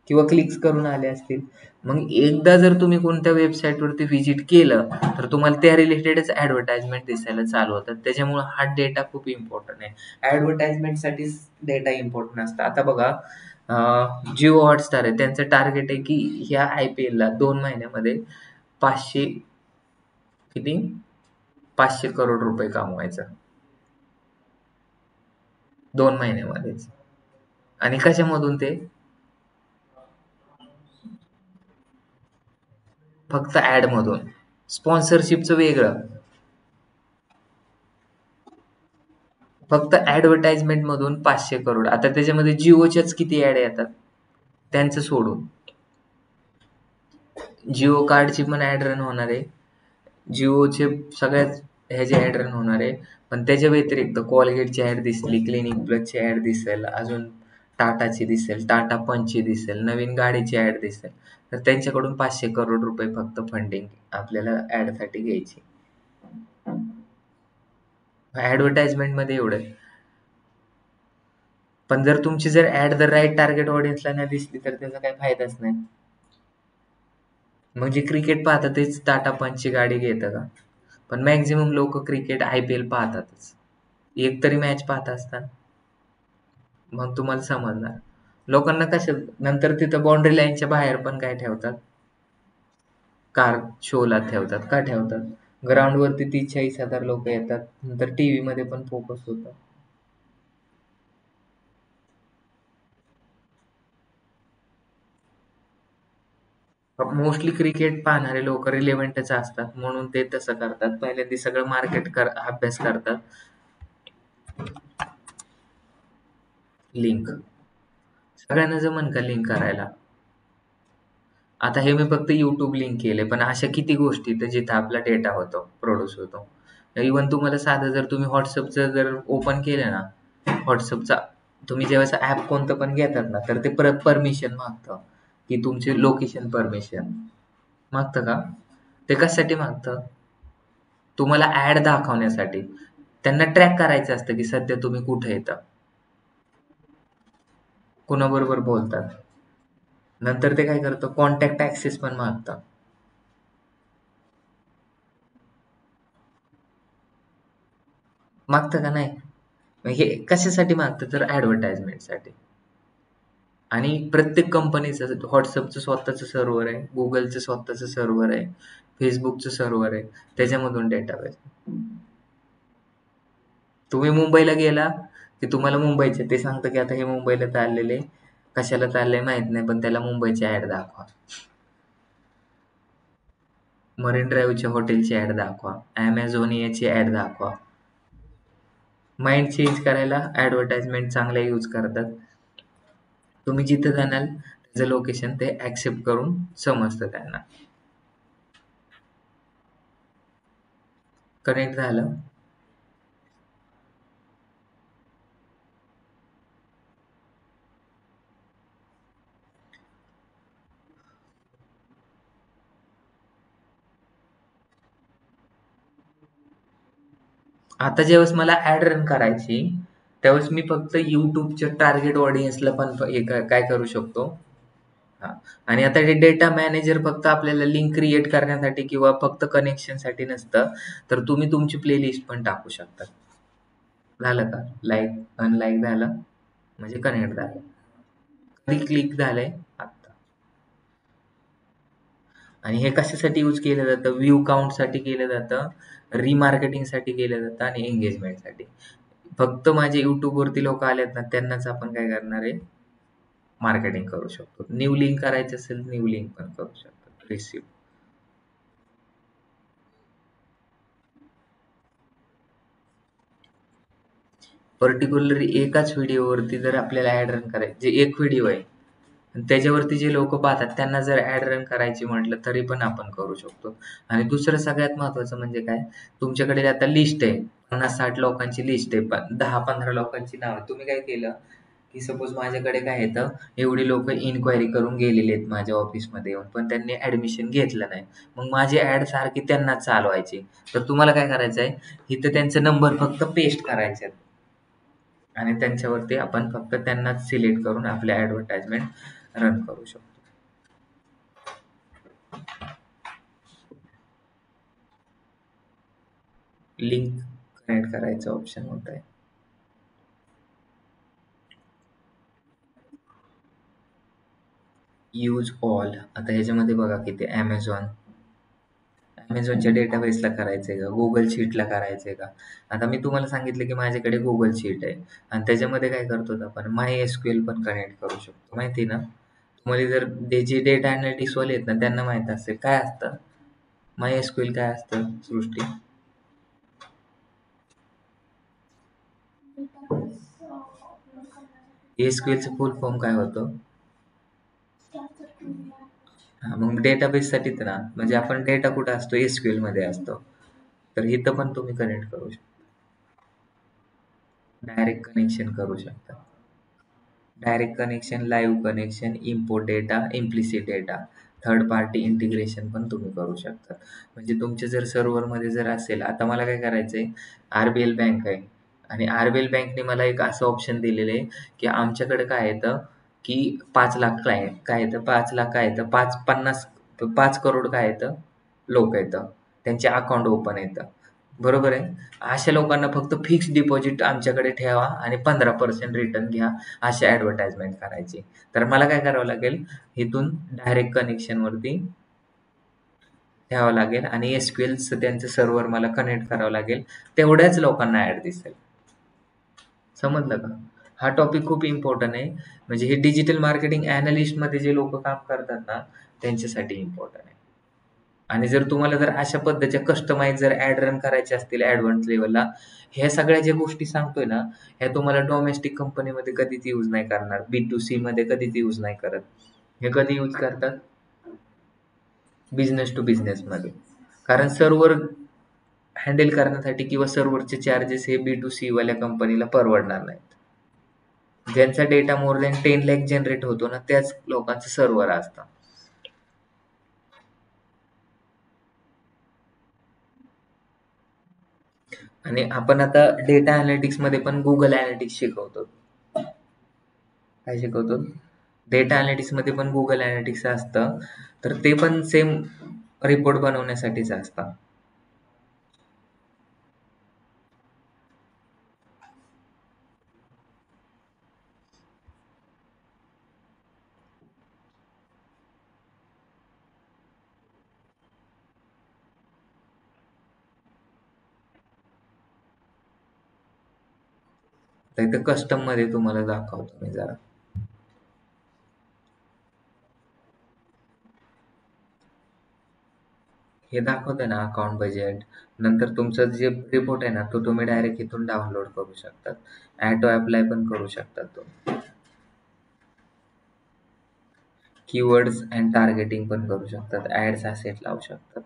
किंवा क्लिक्स करून आले असतील. मग एकदा जर तुम्ही कोणत्या वेबसाईटवरती व्हिजिट केलं, तर तुम्हाला त्या रिलेटेडच ॲडव्हर्टाइजमेंट दिसायला चालू होतात. त्याच्यामुळे हा डेटा खूप इम्पॉर्टंट आहे. ॲडव्हर्टाइजमेंटसाठीच डेटा इम्पॉर्टंट असतं. आता बघा, जिओ हॉटस्टार आहे, त्यांचं टार्गेट आहे की ह्या IPL ला 2 महिन्यामध्ये 500 किती 500 करोड रुपये कमवायचं 2 महिन्यामध्येच. आणि कशामधून ते? फक्त ॲडमधून. स्पॉन्सरशिपचं वेगळं. फक्त ॲडव्हर्टाइजमेंट मधून 500 करोड. आता त्याच्यामध्ये जिओच्याच किती ॲड येतात, त्यांचं सोडून. जिओ कार्डची पण ॲड रन होणार आहे, जिओचे सगळ्याच ह्याचे ॲड रन होणार आहे. पण त्याच्या व्यतिरिक्त कोलगेटची ॲड दिसली, क्लिनिक प्लसची ॲड दिसेल, अजून टाटाची दिसेल, टाटा पंचची दिसेल, नवीन गाडीची ॲड दिसेल. तर त्यांच्याकडून 500 करोड रुपये फक्त फंडिंग आपल्याला ॲडसाठी घ्यायची. ॲडव्हर्टाइजमेंटमध्ये एवढं. पण जर तुमची जर ॲड द राईट टार्गेट ऑडियन्सला नाही दिसली, तर त्याचा काही फायदाच नाही. म्हणजे क्रिकेट पाहतात तेच टाटा पंचची गाडी घेतं का? पण मॅक्झिमम लोक क्रिकेट IPL पाहतातच. एक तरी मॅच पाहत असतात. मग तुम्हाला समजणार. लोकांना कशा नंतर तिथं बाउंड्री लाईनच्या बाहेर पण काय ठेवतात? कार शोला ठेवतात. का ठेवतात? ग्राउंडवरती 30-40 हजार लोक येतात. नंतर टीव्ही मध्ये पण फोकस होतं. मोस्टली क्रिकेट पाहणारे लोक रिलेव्हंटच असतात, म्हणून ते तसं करतात. पहिल्यांदा सगळं मार्केट अभ्यास करतात. लिंक सगळ्यांना जमन का लिंक करायला? आता हे मी फक्त YouTube लिंक केले, पण अशा किती गोष्टी आहेत जिथं आपला डेटा होतो, प्रोड्यूस होतो. इव्हन तुम्हाला साधं जर तुम्ही WhatsAppचं जर ओपन केलं ना, WhatsAppचा तुम्ही जेव्हा ॲप कोणतं पण घेतात ना, तर ते परमिशन मागतं, की तुमचे लोकेशन परमिशन मागतं का? ते कशासाठी मागतं? तुम्हाला ॲड दाखवण्यासाठी. त्यांना ट्रॅक करायचं असतं की सध्या तुम्ही कुठे येता, कुणाबरोबर बोलतात. नंतर ते काय करतं, कॉन्टॅक्ट ॲक्सेस पण मागतं. मागतं का नाही? हे कशासाठी मागतं, तर ॲडव्हर्टाइजमेंटसाठी. आणि प्रत्येक कंपनीचं WhatsAppचं स्वतःचं सर्व्हर आहे, Googleचं स्वतःचं सर्व्हर आहे, Facebookचं सर्व्हर आहे, त्याच्यामधून डेटाबेस. तुम्ही मुंबईला गेला की तुम्हाला मुंबईचे ते सांगतं की आता हे मुंबईला चाललेले कशाला चाललंय माहित नाही, पण त्याला मुंबईची ऍड दाखवा, मरीन ड्राईव्हच्या हॉटेलची ऍड दाखवा, ॲमेझॉनियाची ऍड दाखवा. माइंड चेंज करायला ऍडव्हर्टाइजमेंट चांगल्या यूज करतात. तुम्ही जिथं जाणार त्याचं लोकेशन ते ऍक्सेप्ट करून समजतं त्यांना. कनेक्ट झालं. आता ज्यावेळेस मला ऍड रन करायची, त्यावेळेस मी फक्त युट्यूबच्या टार्गेट ऑडियन्सला पण काय करू शकतो. हा. आणि आता हे डेटा मॅनेजर फक्त आपल्याला लिंक क्रिएट करण्यासाठी किंवा फक्त कनेक्शनसाठी नसतं, तर तुम्ही तुमची प्लेलिस्ट पण टाकू शकता. झालं का? लाईक अनलाईक झालं म्हणजे कनेक्ट झालं. कधी क्लिक झालंय आता. आणि हे कशासाठी यूज केलं जातं? व्ह्यू काउंटसाठी केलं जातं, रिमार्केटिंगसाठी केलं जातं आणि एंगेजमेंटसाठी. फक्त माझे युट्यूबवरती लोक आलेत ना, त्यांनाच आपण काय करणार आहे, मार्केटिंग करू शकतो. न्यू लिंक करायची असेल, न्यू लिंक पण करू शकतो. रिसिव्ह पर्टिक्युलरली एकाच व्हिडिओवरती जर आपल्याला ऍड रन करायची, जे एक व्हिडिओ आहे आणि त्याच्यावरती जे लोक पाहतात त्यांना जर ऍड रन करायची म्हटलं तरी पण आपण करू शकतो. आणि दुसरं सगळ्यात महत्वाचं म्हणजे काय, तुमच्याकडे आता लिस्ट आहे, 50-60 लोकांची लिस्ट आहे, 10-15 लोकांची नाव. तुम्ही काय केलं की सपोज माझ्याकडे काय येतं, एवढी लोक इन्क्वायरी करून गेलेली आहेत माझ्या ऑफिसमध्ये येऊन, पण त्यांनी ऍडमिशन घेतलं नाही. मग माझी ऍड सारखी त्यांनाच चालवायची. तर तुम्हाला काय करायचं आहे, इथं त्यांचे नंबर फक्त पेस्ट करायचे आहेत आणि त्यांच्यावरती आपण फक्त त्यांनाच सिलेक्ट करून आपल्या ऍडव्हर्टाइजमेंट रन करू शकतो. लिंक कनेक्ट करायचं ऑप्शन होत आहे. Use all. आता ह्याच्यामध्ये बघा किती, ॲमेझॉनच्या डेटाबेसला करायचंय का, गुगल शीटला करायचंय का. आता मी तुम्हाला सांगितलं की माझ्याकडे गुगल शीट आहे आणि त्याच्यामध्ये काय करतो आपण, माय एसक्यूएल पण कनेक्ट करू शकतो. माहिती ना तुम्हाला? जर जे डेटा अनालिटिक्स वाले आहेत ना त्यांना माहित असेल काय असतं माय एसक्यूएल, काय असतं सृष्टी. एसक्यूएलचं फुल फॉर्म काय होतं? हा, मग डेटाबेससाठीच ना, म्हणजे आपण डेटा कुठं असतो, एसक्यूएल मध्ये असतो. तर इथं पण तुम्ही कनेक्ट करू शकता, डायरेक्ट कनेक्शन करू शकता. Direct connection, live connection, import data, implicit data, third party integration पण तुम्ही करू शकता. म्हणजे तुमच्या जर सर्व्हरमध्ये जर असेल, आता मला काय करायचंय, आरबीएल बँक आहे आणि आरबीएल बँकने मला एक असं ऑप्शन दिलेलं आहे की आमच्याकडे काय येतं की 5 लाख क्लायंट काय येतं, 5 लाख काय येतं, 5 करोड काय येतं, लोक येतं, त्यांचे अकाउंट ओपन येतं. बरोबर आहे. अशा लोकांना फक्त फिक्स डिपॉझिट आमच्याकडे ठेवा आणि 15% रिटर्न घ्या, अशी ॲडव्हर्टाइजमेंट करायची. तर मला काय करावं लागेल, इथून डायरेक्ट कनेक्शनवरती ठेवावं लागेल आणि एसक्यूएलचं त्यांचं सर्व्हर मला कनेक्ट करावं लागेल. तेवढ्याच लोकांना ॲड दिसेल. समजलं का? हा टॉपिक खूप इम्पॉर्टंट आहे. म्हणजे हे डिजिटल मार्केटिंग ॲनालिस्टमध्ये जे लोक काम करतात ना, त्यांच्यासाठी इम्पॉर्टंट आहे. आणि जर तुम्हाला जर अशा पद्धतीच्या कस्टमाइज जर ॲड रन करायचे असतील ॲडव्हान्स लेव्हलला, ह्या सगळ्या ज्या गोष्टी सांगतोय ना, ह्या तुम्हाला डोमेस्टिक कंपनीमध्ये कधीच यूज नाही करणार. B2C मध्ये कधीच यूज नाही करत. हे कधी यूज करतात? बिझनेस टू बिझनेसमध्ये. कारण सर्व्हर हँडल करण्यासाठी किंवा सर्व्हरचे चार्जेस हे B2C वाल्या कंपनीला परवडणार नाहीत. ज्यांचा data more than 10 lakh generate होतो ना, त्याच लोकांचं सर्व्हर असतं. आणि आपण आता डेटा अनालिटिक्समध्ये पण गुगल अनालिटिक्स शिकवतो. काय शिकवतो? डेटा अनालिटिक्समध्ये पण गुगल अनालिटिक्स असतं. तर ते पण सेम रिपोर्ट बनवण्यासाठीच असतं. तर इथं कस्टममध्ये तुम्हाला दाखवतो मी जरा. हे दाखवतं ना अकाउंट बजेट. नंतर तुमचं जे रिपोर्ट आहे ना तो तुम्ही डायरेक्ट इथून डाउनलोड करू शकतात. ऑटो अप्लाय पण करू शकतात तुम्ही. कीवर्ड्स अँड टार्गेटिंग पण करू शकतात. ऍड्स असेट लावू शकतात.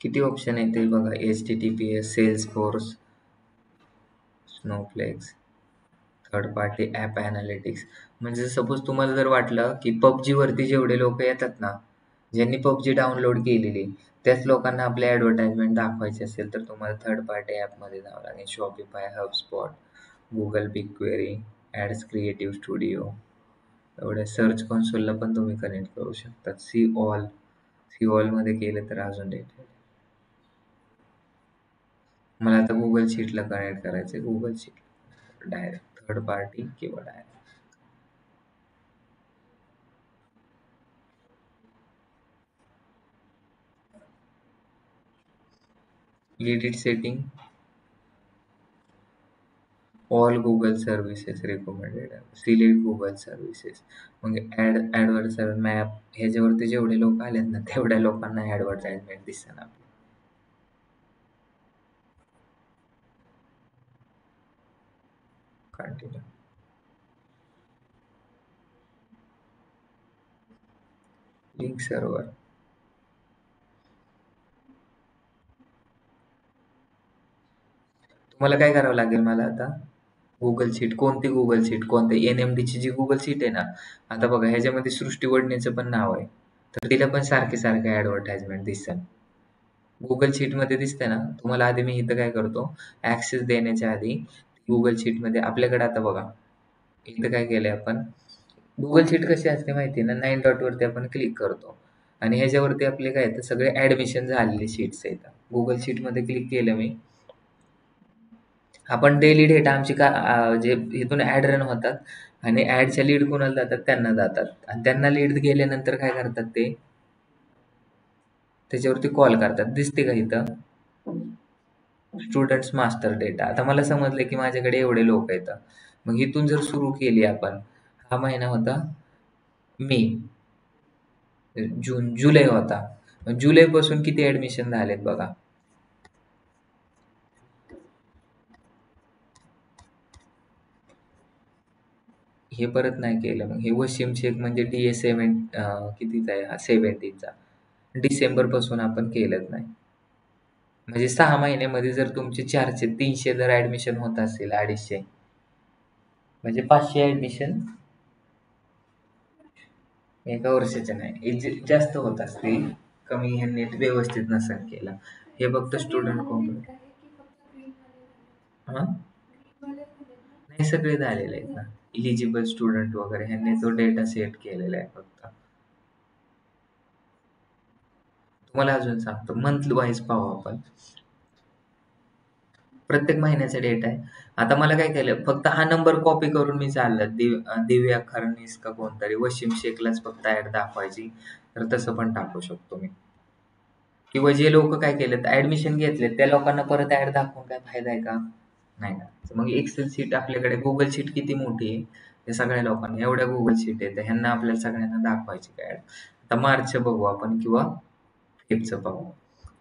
किती ऑप्शन येते बघा. HTTPS, sales force, snowflakes, third party app analytics. म्हणजे सपोज तुम्हाला जर वाटलं की PUBG वरती जेवढे लोक येतात ना, ज्यांनी PUBG डाउनलोड केलेली, त्याच लोकांना आपली ॲडव्हर्टाइजमेंट दाखवायची असेल तर तुम्हाला थर्ड पार्टी ॲपमध्ये जावं लागेल. Shopify, HubSpot, Google BigQuery, ads creative studio, एवढ्या सर्च कन्सोलला पण तुम्ही कनेक्ट करू शकता. सी ऑलमध्ये केलं तर अजून डेटा. मला आता गुगल शीटला कनेक्ट करायचं आहे. Google sheet direct third party किंवा direct edit setting, all Google services recommended, select Google services. मग ॲडव्हर्टाइजमेंट मॅप, ह्याच्यावरती जेवढे लोक आलेत ना तेवढ्या लोकांना ॲडव्हर्टाइजमेंट दिसणार आपली. कंटिन्यू. Link server. तुम्हाला काय करावं लागेल मला आता? गुगल शीट, कोणती गुगल शीट, कोणते NMDची जी गुगल शीट आहे ना, आता बघा ह्याच्यामध्ये सृष्टी वडनेचं पण नाव आहे, तर तिला पण सारखे सारखे ॲडव्हर्टाइजमेंट दिसेल. गुगल शीटमध्ये दिसते ना तुम्हाला. आधी मी इथं काय करतो, ऍक्सेस देण्याच्या आधी गुगल शीटमध्ये आपल्याकडे आता बघा इथं काय केलंय आपण. गुगल शीट कशी असते माहिती आहे ना, 9 डॉट वरती आपण क्लिक करतो आणि ह्याच्यावरती आपले काय येतं, सगळे ऍडमिशन झालेले शीट्स येतात. गुगल शीटमध्ये क्लिक केलं मी, आपण डेली डेटा आमची जे इथून ऍड रन होतात आणि ऍडच्या लीड कोणाला जातात, त्यांना जातात आणि त्यांना लीड गेल्यानंतर काय करतात ते त्याच्यावरती कॉल करतात. दिसते का इथं स्टुडंट्स मास्टर डेटा. आता मला समजलं की माझ्याकडे एवढे लोक आहेत. मग इथून जर सुरू केली आपण, हा महिना होता मे, जून, जुलै होता. जुलै पासून किती ऍडमिशन झालेत बघा. हे परत नाही केलं. मग हे वशिम शेख म्हणजे कितीचा आहे हा, 17चा. डिसेंबर पासून आपण केलंच नाही. म्हणजे 6 महिन्यामध्ये जर तुमचे 400-300 जर ऍडमिशन होत असेल, 250 म्हणजे 500 ऍडमिशन एका वर्षाचे नाही, जास्त होत असतील. कमी ह्यांनी व्यवस्थित नसेल केला. हे फक्त स्टुडंट कोण. हा, नाही सगळे झालेले आहेत ना. इलिजिबल स्टुडंट वगैरे ह्यांनी तो डेटा सेट केलेला आहे फक्त. तुम्हाला अजून सांगतो, मंथली वाईज पाहू आपण. प्रत्येक महिन्याचा डेटा आहे. आता मला काय केलं, फक्त हा नंबर कॉपी करून मी चाललं. दिव्या खरनीस का कोणतरी, वशिम शेखलाच फक्त ऍड दाखवायची, तर तसं पण टाकू शकतो मी. किंवा जे लोक काय केलेत, ऍडमिशन घेतले, त्या लोकांना परत ऍड दाखवून काय फायदा आहे का? नाही ना. मग एक्सेल शीट आपल्याकडे, गुगल शीट किती मोठी आहे, हे सगळ्या लोकांना एवढ्या गुगल शीट आहेत, ह्यांना आपल्याला सगळ्यांना दाखवायची काय ऍड. आता मार्च बघू आपण किंवा फेबचं पाहू.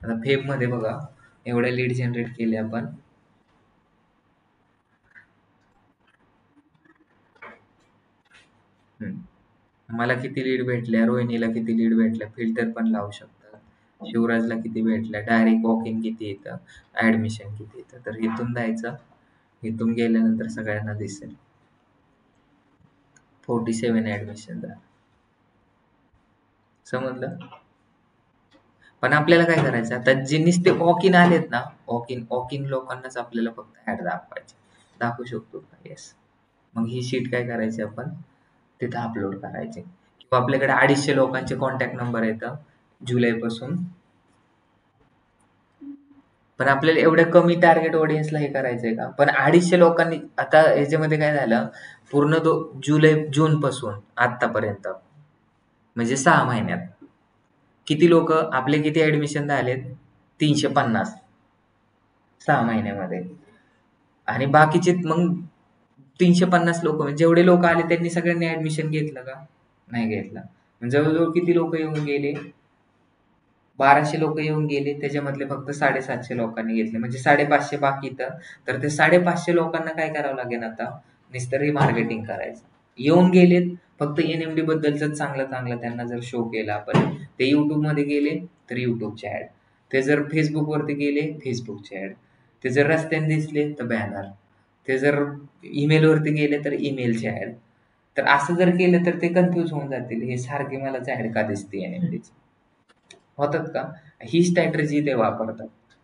आता फेबमध्ये बघा एवढ्या लीड जनरेट केले आपण. मला किती लीड भेटल्या, रोहिणीला किती लीड भेटल्या, फिल्टर पण लावू शकतात. शिवराजला किती भेटल्या, डायरेक्ट वॉक इन किती येतं, ऍडमिशन किती येतं. तर इथून जायचं, इथून गेल्यानंतर सगळ्यांना दिसेल 47 ऍडमिशन झालं. समजलं. पण आपल्याला काय करायचं आता, जे नुसते वॉक इन आलेत ना, वॉक इन लोकांनाच आपल्याला फक्त ऍड दाखवायचे. दाखवू शकतो का? येस. मग ही शीट काय करायची आपण तिथं अपलोड करायची. किंवा आपल्याकडे 250 लोकांचे कॉन्टॅक्ट नंबर येतं जुलैपासून. पण आपल्याला एवढ्या कमी टार्गेट ऑडियन्सला हे करायचंय का? पण 250 लोकांनी आता ह्याच्यामध्ये काय झालं, पूर्ण जून पासून आतापर्यंत म्हणजे 6 महिन्यात किती लोक आपले किती ऍडमिशन झालेत, 350 6 महिन्यामध्ये. आणि बाकीचे मग 350 लोक, म्हणजे जेवढे लोक आले त्यांनी सगळ्यांनी ऍडमिशन घेतलं का? नाही घेतलं. जवळजवळ किती लोक येऊन गेले? 1200 लोक येऊन गेले, त्याच्यामधले फक्त 750 लोकांनी घेतले, म्हणजे 550 बाकी इथं. तर ते 550 लोकांना काय करावं लागेल आता? नुसतं रिमार्केटिंग करायचं. येऊन गेलेत, फक्त एनएमडी बद्दलच चांगलं चांगलं त्यांना जर शो केला आपण, ते युट्यूब मध्ये गेले तर युट्यूबचे ऍड, ते जर फेसबुक वरती गेले फेसबुकचे ऍड, ते जर रस्त्याने दिसले तर बॅनर, ते जर ईमेल वरती गेले तर ईमेलचे ऍड. तर असं जर केलं तर ते कन्फ्युज होऊन जातील, हे सारखी मलाच ऍड का दिसते एनएमडीची, होतात का? ही स्ट्रॅटेजी ते वापरतात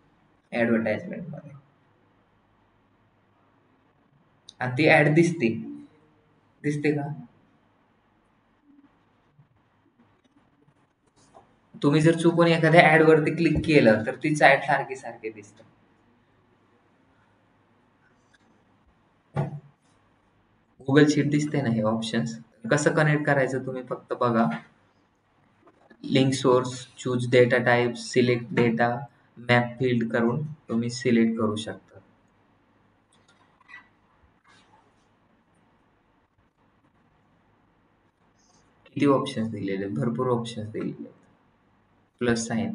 ऍडव्हर्टाइजमेंट मध्ये, आणि ती ऍड दिसते. दिसते का? तुम्ही जर चुकून एखाद्या ऍड वरती क्लिक केलं तर तीच ऍड सारखी सारखी दिसते. गुगल शीट दिसते ना हे ऑप्शन्स. कसं कनेक्ट करायचं तुम्ही फक्त बघा. Link source, choose data type, select data, map field करून तुम्ही सिलेक्ट करू शकता. किती ऑप्शन्स दिलेले आहेत? भरपूर ऑप्शन्स दिलेले आहेत. Plus sign,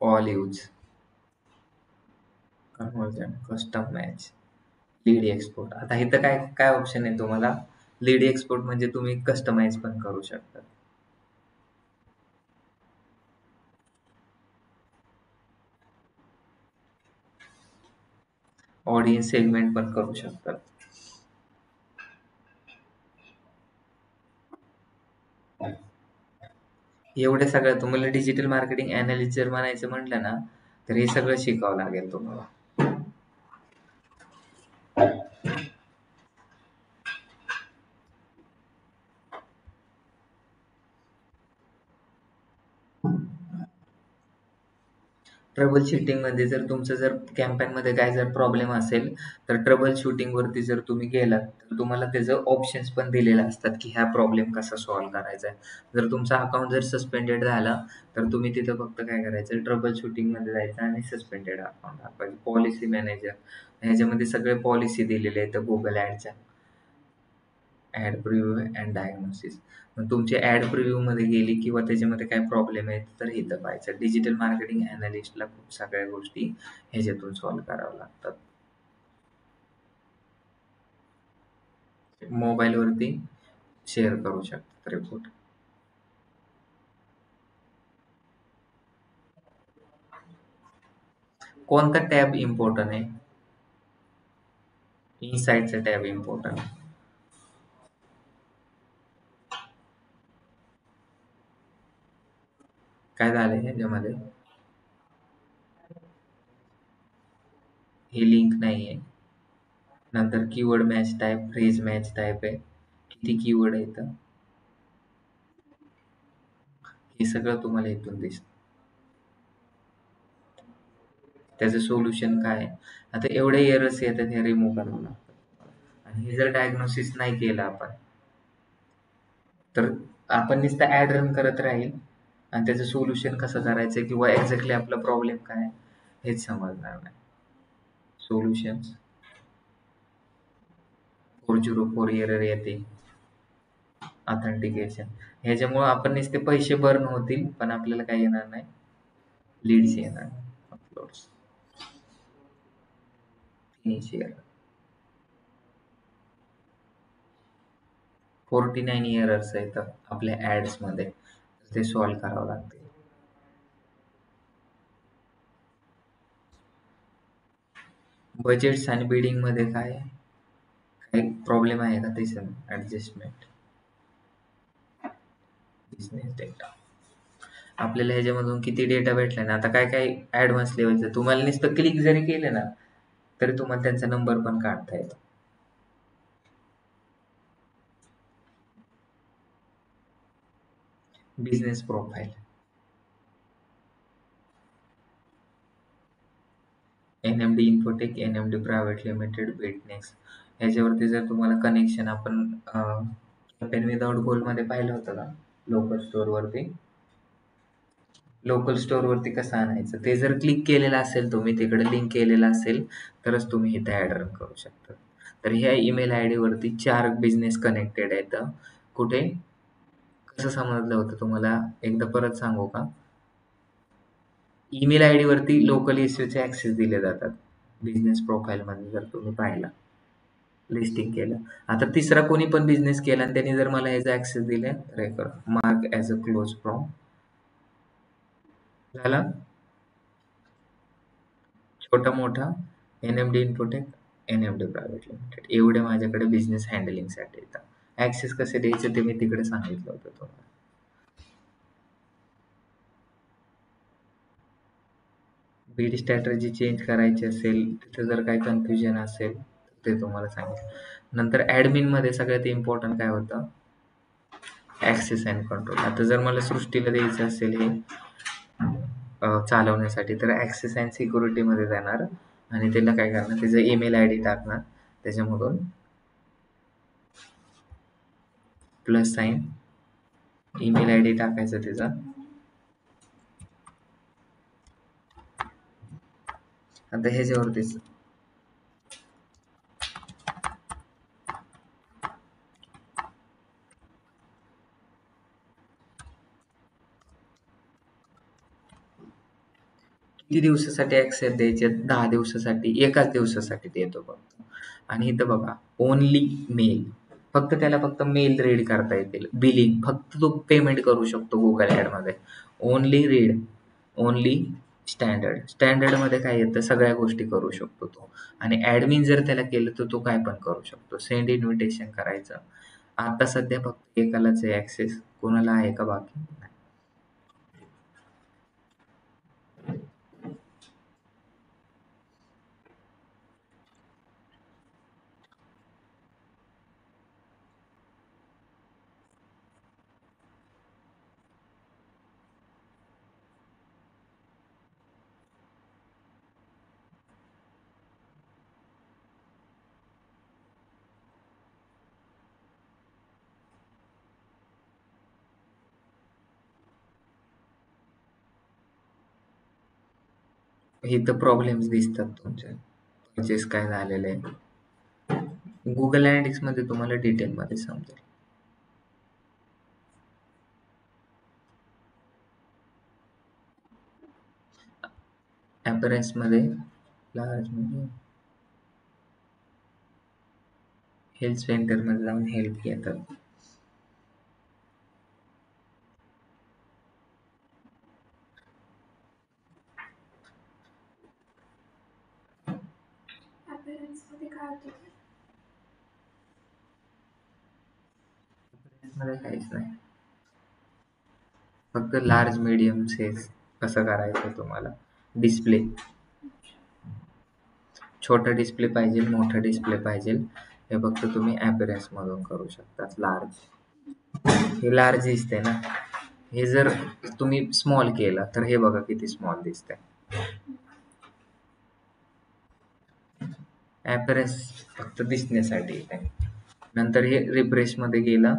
all use, conversion, custom match, lead export. आता इथं काय काय ऑप्शन आहे तुम्हाला? लीड एक्सपोर्ट म्हणजे तुम्ही कस्टमाइज पण करू शकता. ऑडियन्स सेगमेंट पण करू शकतात. एवढ्या सगळ्या तुम्हाला डिजिटल मार्केटिंग अनालिस्ट जर म्हणायचं म्हटलं ना, तर हे सगळं शिकावं लागेल तुम्हाला. ट्रबल शूटिंग मध्ये जर तुमचं जर कॅम्पेन मध्ये काय जर प्रॉब्लेम असेल, तर ट्रबल शूटिंग वरती जर तुम्ही गेलात तर तुम्हाला त्याचं ऑप्शन्स पण दिलेले असतात की ह्या प्रॉब्लेम कसा सॉल्व्ह करायचा आहे. जर तुमचा अकाउंट जर सस्पेंडेड झाला तर तुम्ही तिथं फक्त काय करायचं, ट्रबल शूटिंग मध्ये जायचं आणि सस्पेंडेड अकाउंट दाखवायचं. पॉलिसी मॅनेजर, ह्याच्यामध्ये सगळे पॉलिसी दिलेले आहेत गुगल ऍडच्या. Ad preview and diagnosis. मग तुमची ऍड प्रिव्ह्यू मध्ये गेली किंवा त्याच्यामध्ये काय प्रॉब्लेम आहेत तर इथं पाहायचं. डिजिटल मार्केटिंग अनालिस्टला खूप सगळ्या गोष्टी ह्याच्यातून सॉल्व्ह कराव्या लागतात. मोबाईल वरती शेअर करू शकतात रिपोर्ट. कोणता टॅब इम्पॉर्टंट आहे? इनसाइटचा टॅब इम्पॉर्टंट. काय झालंय ह्याच्यामध्ये? हे लिंक नाहीये. नंतर keyword match type, phrase match type आहे. किती कीवर्ड आहे इथं, हे सगळं तुम्हाला इथून दिसतं. त्याचं सोल्युशन काय आहे? आता एवढे एरर्स येतात, हे रिमूव्ह करावं लागतं. आणि हे जर डायग्नोसिस नाही केलं आपण, तर आपण नुसतं ऍड रन करत राहील आणि त्याचं सोल्युशन कसं करायचं किंवा एक्झॅक्टली आपला प्रॉब्लेम काय आहे हेच समजणार नाही. सोल्युशन्स 404 एरर येते. ऑथेंटिकेशन, ह्याच्यामुळे आपण नुसते पैसे बर्न होतील पण आपल्याला काय येणार नाही, लीड्स येणार. अपलोड्स, फिनिश एरर, 49 एरर्स आहेत आपल्या ऍड्स मध्ये, ते सॉल्व्ह करावं लागते. बजेट्स आणि बिडिंग मध्ये काय आहे? काही प्रॉब्लेम आहे का त्याचं? ऍडजस्टमेंट, बिझनेस डेटा, आपल्याला ह्याच्यामधून किती डेटा भेटला ना. आता काय काय ऍडव्हान्स लेवलचं तुम्हाला नुसतं क्लिक जरी केलं ना तरी तुम्हाला त्यांचा नंबर पण काढता येतो. Business profile, NMD Infotech, NMD private limited, बिटनेक्स, ह्याच्यावरती जर तुम्हाला कनेक्शन आपण कॅम्पेन विदाउट गोल मध्ये पाहिलं होतं का लोकल स्टोअर वरती, लोकल स्टोअरवरती कसं आणायचं ते जर क्लिक केलेलं असेल, तुम्ही तिकडे लिंक केलेलं असेल तरच तुम्ही इथे ॲड रन करू शकता. तर ह्या ईमेल आय डीवरती 4 बिझनेस कनेक्टेड आहेत. कुठे? कसं समजलं होतं तुम्हाला? एकदा परत सांगू का? ईमेल आय डीवरती लोकल इश्यूचे ॲक्सेस दिले जातात. बिझनेस प्रोफाइलमध्ये जर तुम्ही पाहिलं, लिस्टिंग केलं. आता तिसरा कोणी पण बिझनेस केला आणि त्यांनी जर मला ह्याचा ॲक्सेस दिला तर हे करा, mark as a close from झाला. छोटा-मोठा, NMD Infotech, NMD private limited एवढे माझ्याकडे बिझनेस हँडलिंगसाठी येतात. ॲक्सेस कसे द्यायचे ते मी तिकडे सांगितलं होतं तुम्हाला. बीड स्ट्रॅटर्जी चेंज करायची असेल, तिथे जर काही कन्फ्युजन असेल तर ते तुम्हाला सांगितलं. नंतर ॲडमिनमध्ये सगळ्यात इम्पॉर्टंट काय होतं? Access and control. आता जर मला सृष्टीला द्यायचं असेल हे चालवण्यासाठी तर ॲक्सेस अँड सिक्युरिटीमध्ये जाणार आणि त्याला काय करणार, त्याचं ईमेल आय डी टाकणार, त्याच्यामधून plus sign email I D टाकायचा त्याचा. आता ह्याच्यावरतीच किती दिवसासाठी ॲक्सेस द्यायचे? 10 दिवसासाठी, एकाच दिवसासाठी देतो फक्त. आणि इथं बघा, ओन्ली मेल, फक्त त्याला फक्त मेल रीड करता येतील. बिलिंग फक्त तो पेमेंट करू शकतो गुगल ॲडमध्ये. Only read, only standard. स्टँडर्डमध्ये काय येतं? सगळ्या गोष्टी करू शकतो तो. आणि ॲडमिन जर त्याला केलं तर तो काय पण करू शकतो. सेंड इन्व्हिटेशन करायचं. आता सध्या फक्त एकालाच आहे ॲक्सेस. कोणाला आहे का बाकी? इथं प्रॉब्लेम्स दिसतात तुमचे. परचेस काय झालेलं आहे. गुगल ॲनालिटिक्समध्ये तुम्हाला डिटेलमध्ये समजेल. ॲपरेन्समध्ये लार्ज मीडियम हेल्थ सेंटरमध्ये जाऊन हेल्प घेतात. मध्ये काहीच नाही, फक्त लार्ज मीडियम साईज कसं करायचं तुम्हाला. डिस्प्ले छोटा डिस्प्ले पाहिजे, मोठा डिस्प्ले पाहिजे, हे फक्त तुम्ही ॲपरेन्स मधून करू शकता. लार्ज, हे लार्ज दिसते ना, हे जर तुम्ही स्मॉल केलं तर हे बघा किती स्मॉल दिसतंय. ॲपरेन्स फक्त दिसण्यासाठी आहे. नंतर हे रिफ्रेशमध्ये गेलं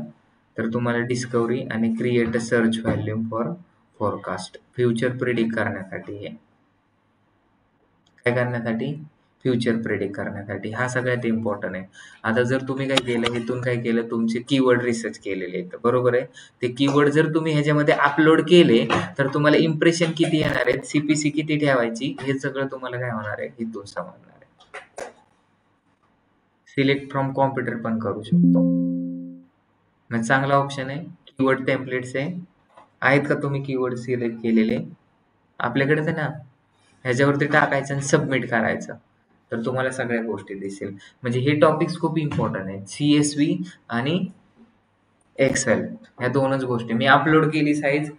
तर तुम्हाला डिस्कवरी आणि create a search volume for forecast, future predict करण्यासाठी. हे काय करण्यासाठी? फ्युचर प्रिडिक्ट करण्यासाठी. हा सगळ्यात इम्पॉर्टंट आहे. आता जर तुम्ही काय केलं, इथून काय केलं, तुमचे कीवर्ड रिसर्च केलेले आहेत, बरोबर आहे. ते कीवर्ड जर तुम्ही ह्याच्यामध्ये अपलोड केले तर तुम्हाला इम्प्रेशन किती येणार आहेत, सीपीसी किती ठेवायची, हे सगळं तुम्हाला काय होणार आहे, इथून समजणार आहे. सिलेक्ट फ्रॉम कॉम्प्युटर पण करू शकतो, म्हणजे चांगला ऑप्शन आहे. कीवर्ड टेम्पलेट्स आहे, आहेत का तुम्ही कीवर्ड सिलेक्ट केलेले आपल्याकडे ना, ह्याच्यावरती टाकायचं आणि सबमिट करायचं तर तुम्हाला सगळ्या गोष्टी दिसेल. म्हणजे हे टॉपिक्स खूप इम्पॉर्टंट आहेत. CSV आणि एक्सेल ह्या दोनच गोष्टी मी अपलोड केली साईज.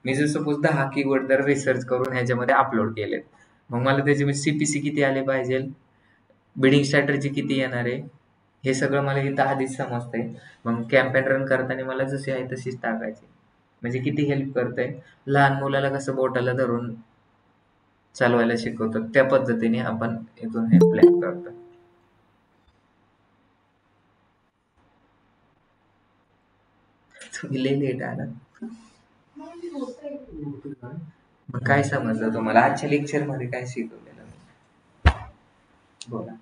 मी जर सपोज 10 कीवर्ड जर रिसर्च करून ह्याच्यामध्ये अपलोड केलेत, मग मला त्याच्यामध्ये सीपीसी किती आले पाहिजे, बिडिंग स्ट्रॅटर्जी किती येणार आहे, हे सगळं मला इथं आधीच समजतंय. मग कॅम्पेन रन करताना मला जशी आहे तशीच टाकायची. म्हणजे किती हेल्प करतंय. लहान मुलाला कसं बोटाला धरून चालवायला शिकवतात त्या पद्धतीने आपण इथून हे प्लॅन करतो. तुम्ही लय लेट आला. मग काय समजलं तुम्हाला आजच्या लेक्चर मध्ये काय शिकवलेलं मी? बोला.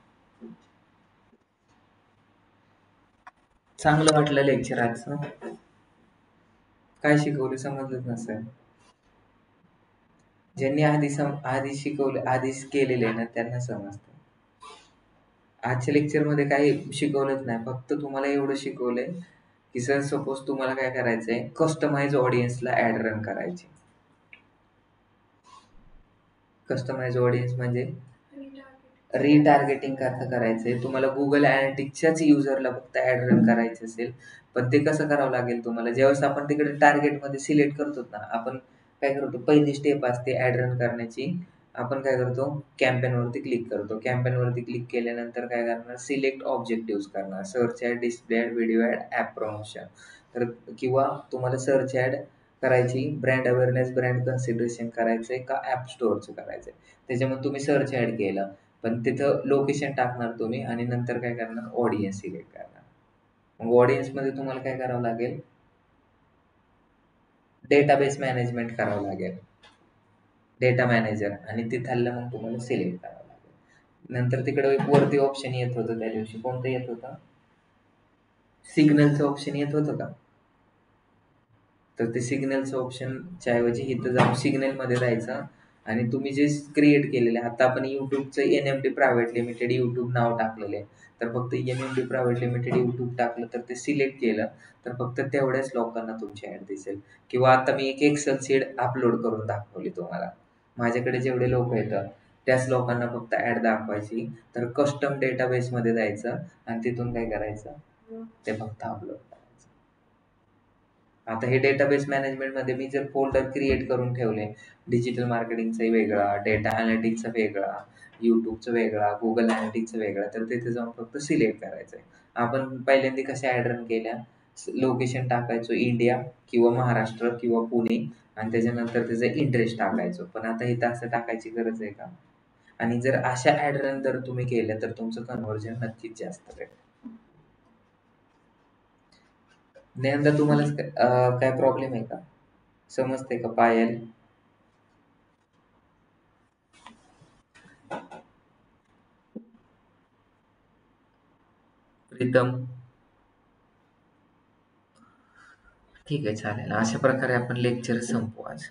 चांगलं वाटलं लेक्चर आजचं? काय शिकवलं समजलंच नसेल. ज्यांनी आधी शिकवले आधीच केलेले आहे ना त्यांना समजतं. आजच्या लेक्चर मध्ये काही शिकवलंच नाही, फक्त तुम्हाला एवढं शिकवलंय की सर सपोज तुम्हाला काय करायचंय, कस्टमाइज ऑडियन्सला ऍड रन करायची. कस्टमाइज ऑडियन्स म्हणजे रिटार्गेटिंग कसं करायचंय, तुम्हाला गुगल अनालिटिक्सच्याच युजरला फक्त ऍड रन करायचे असेल, पण ते कसं करावं लागेल तुम्हाला, ज्यावेळेस आपण तिकडे टार्गेटमध्ये सिलेक्ट करतो ना, आपण काय करतो, पहिली स्टेप असते ऍड रन करण्याची. आपण काय करतो, कॅम्पेनवरती क्लिक करतो. कॅम्पेनवरती क्लिक केल्यानंतर काय करणार, सिलेक्ट ऑब्जेक्टिव्ह करणार, search ad, display ad, video ad, app promotion. तर किंवा तुम्हाला सर्च ॲड करायची, ब्रँड अवेअरनेस, ब्रँड कन्सिडरेशन करायचंय का ॲप स्टोअरचं करायचंय. त्याच्यामध्ये तुम्ही सर्च ॲड केलं, पण तिथं लोकेशन टाकणार तुम्ही आणि नंतर काय करणार, ऑडियन्स सिलेक्ट करणार. मग ऑडियन्समध्ये तुम्हाला काय करावं लागेल, डेटाबेस मॅनेजमेंट करावं लागेल, डेटा मॅनेजर, आणि तिथलं मग तुम्हाला सिलेक्ट करावं लागेल. नंतर तिकडे एक वरती ऑप्शन येत होतं त्या दिवशी, कोणतं येत होतं, सिग्नलचं ऑप्शन येत होतं का? तर ते सिग्नलचं ऑप्शनच्या ऐवजी इथं जाऊन सिग्नलमध्ये जायचं आणि तुम्ही जे क्रिएट केलेले, आता आपण युट्यूबचं NMD प्रायव्हेट लिमिटेड युट्यूब नाव टाकलेलं आहे, तर फक्त NMD प्रायव्हेट लिमिटेड युट्यूब टाकलं तर ते सिलेक्ट केलं तर फक्त तेवढ्याच लोकांना तुमची ॲड दिसेल. किंवा आता मी एक एक्सेल शीट अपलोड करून दाखवली तुम्हाला, माझ्याकडे जेवढे लोक येतात त्याच लोकांना फक्त ॲड दाखवायची. तर कस्टम डेटाबेसमध्ये जायचं आणि तिथून काय करायचं, ते फक्त अपलोड करायचं. आता हे डेटाबेस मॅनेजमेंटमध्ये मी जर फोल्डर क्रिएट करून ठेवले, डिजिटल मार्केटिंगचा वेगळा, डेटा अनालिटिक्सचा वेगळा, यूट्यूबचा वेगळा, गुगल अनालिटिक्सचा वेगळा, तर तिथे जाऊन फक्त सिलेक्ट करायचं आहे. आपण पहिल्यांदा कशा ॲड रन केल्या, लोकेशन टाकायचो इंडिया किंवा महाराष्ट्र किंवा पुणे आणि त्याच्यानंतर त्याचं इंटरेस्ट टाकायचो. पण आता इथं असं टाकायची गरज आहे का? आणि जर अशा ॲड रन जर तुम्ही केल्या तर तुमचं कन्व्हर्जन नक्कीच जास्त भेटेल. नेहंदा तुम्हाला काय प्रॉब्लेम आहे का, समजते का पायल? प्रीतम? ठीक आहे, चालेल. अशा प्रकारे आपण लेक्चर संपवू आज.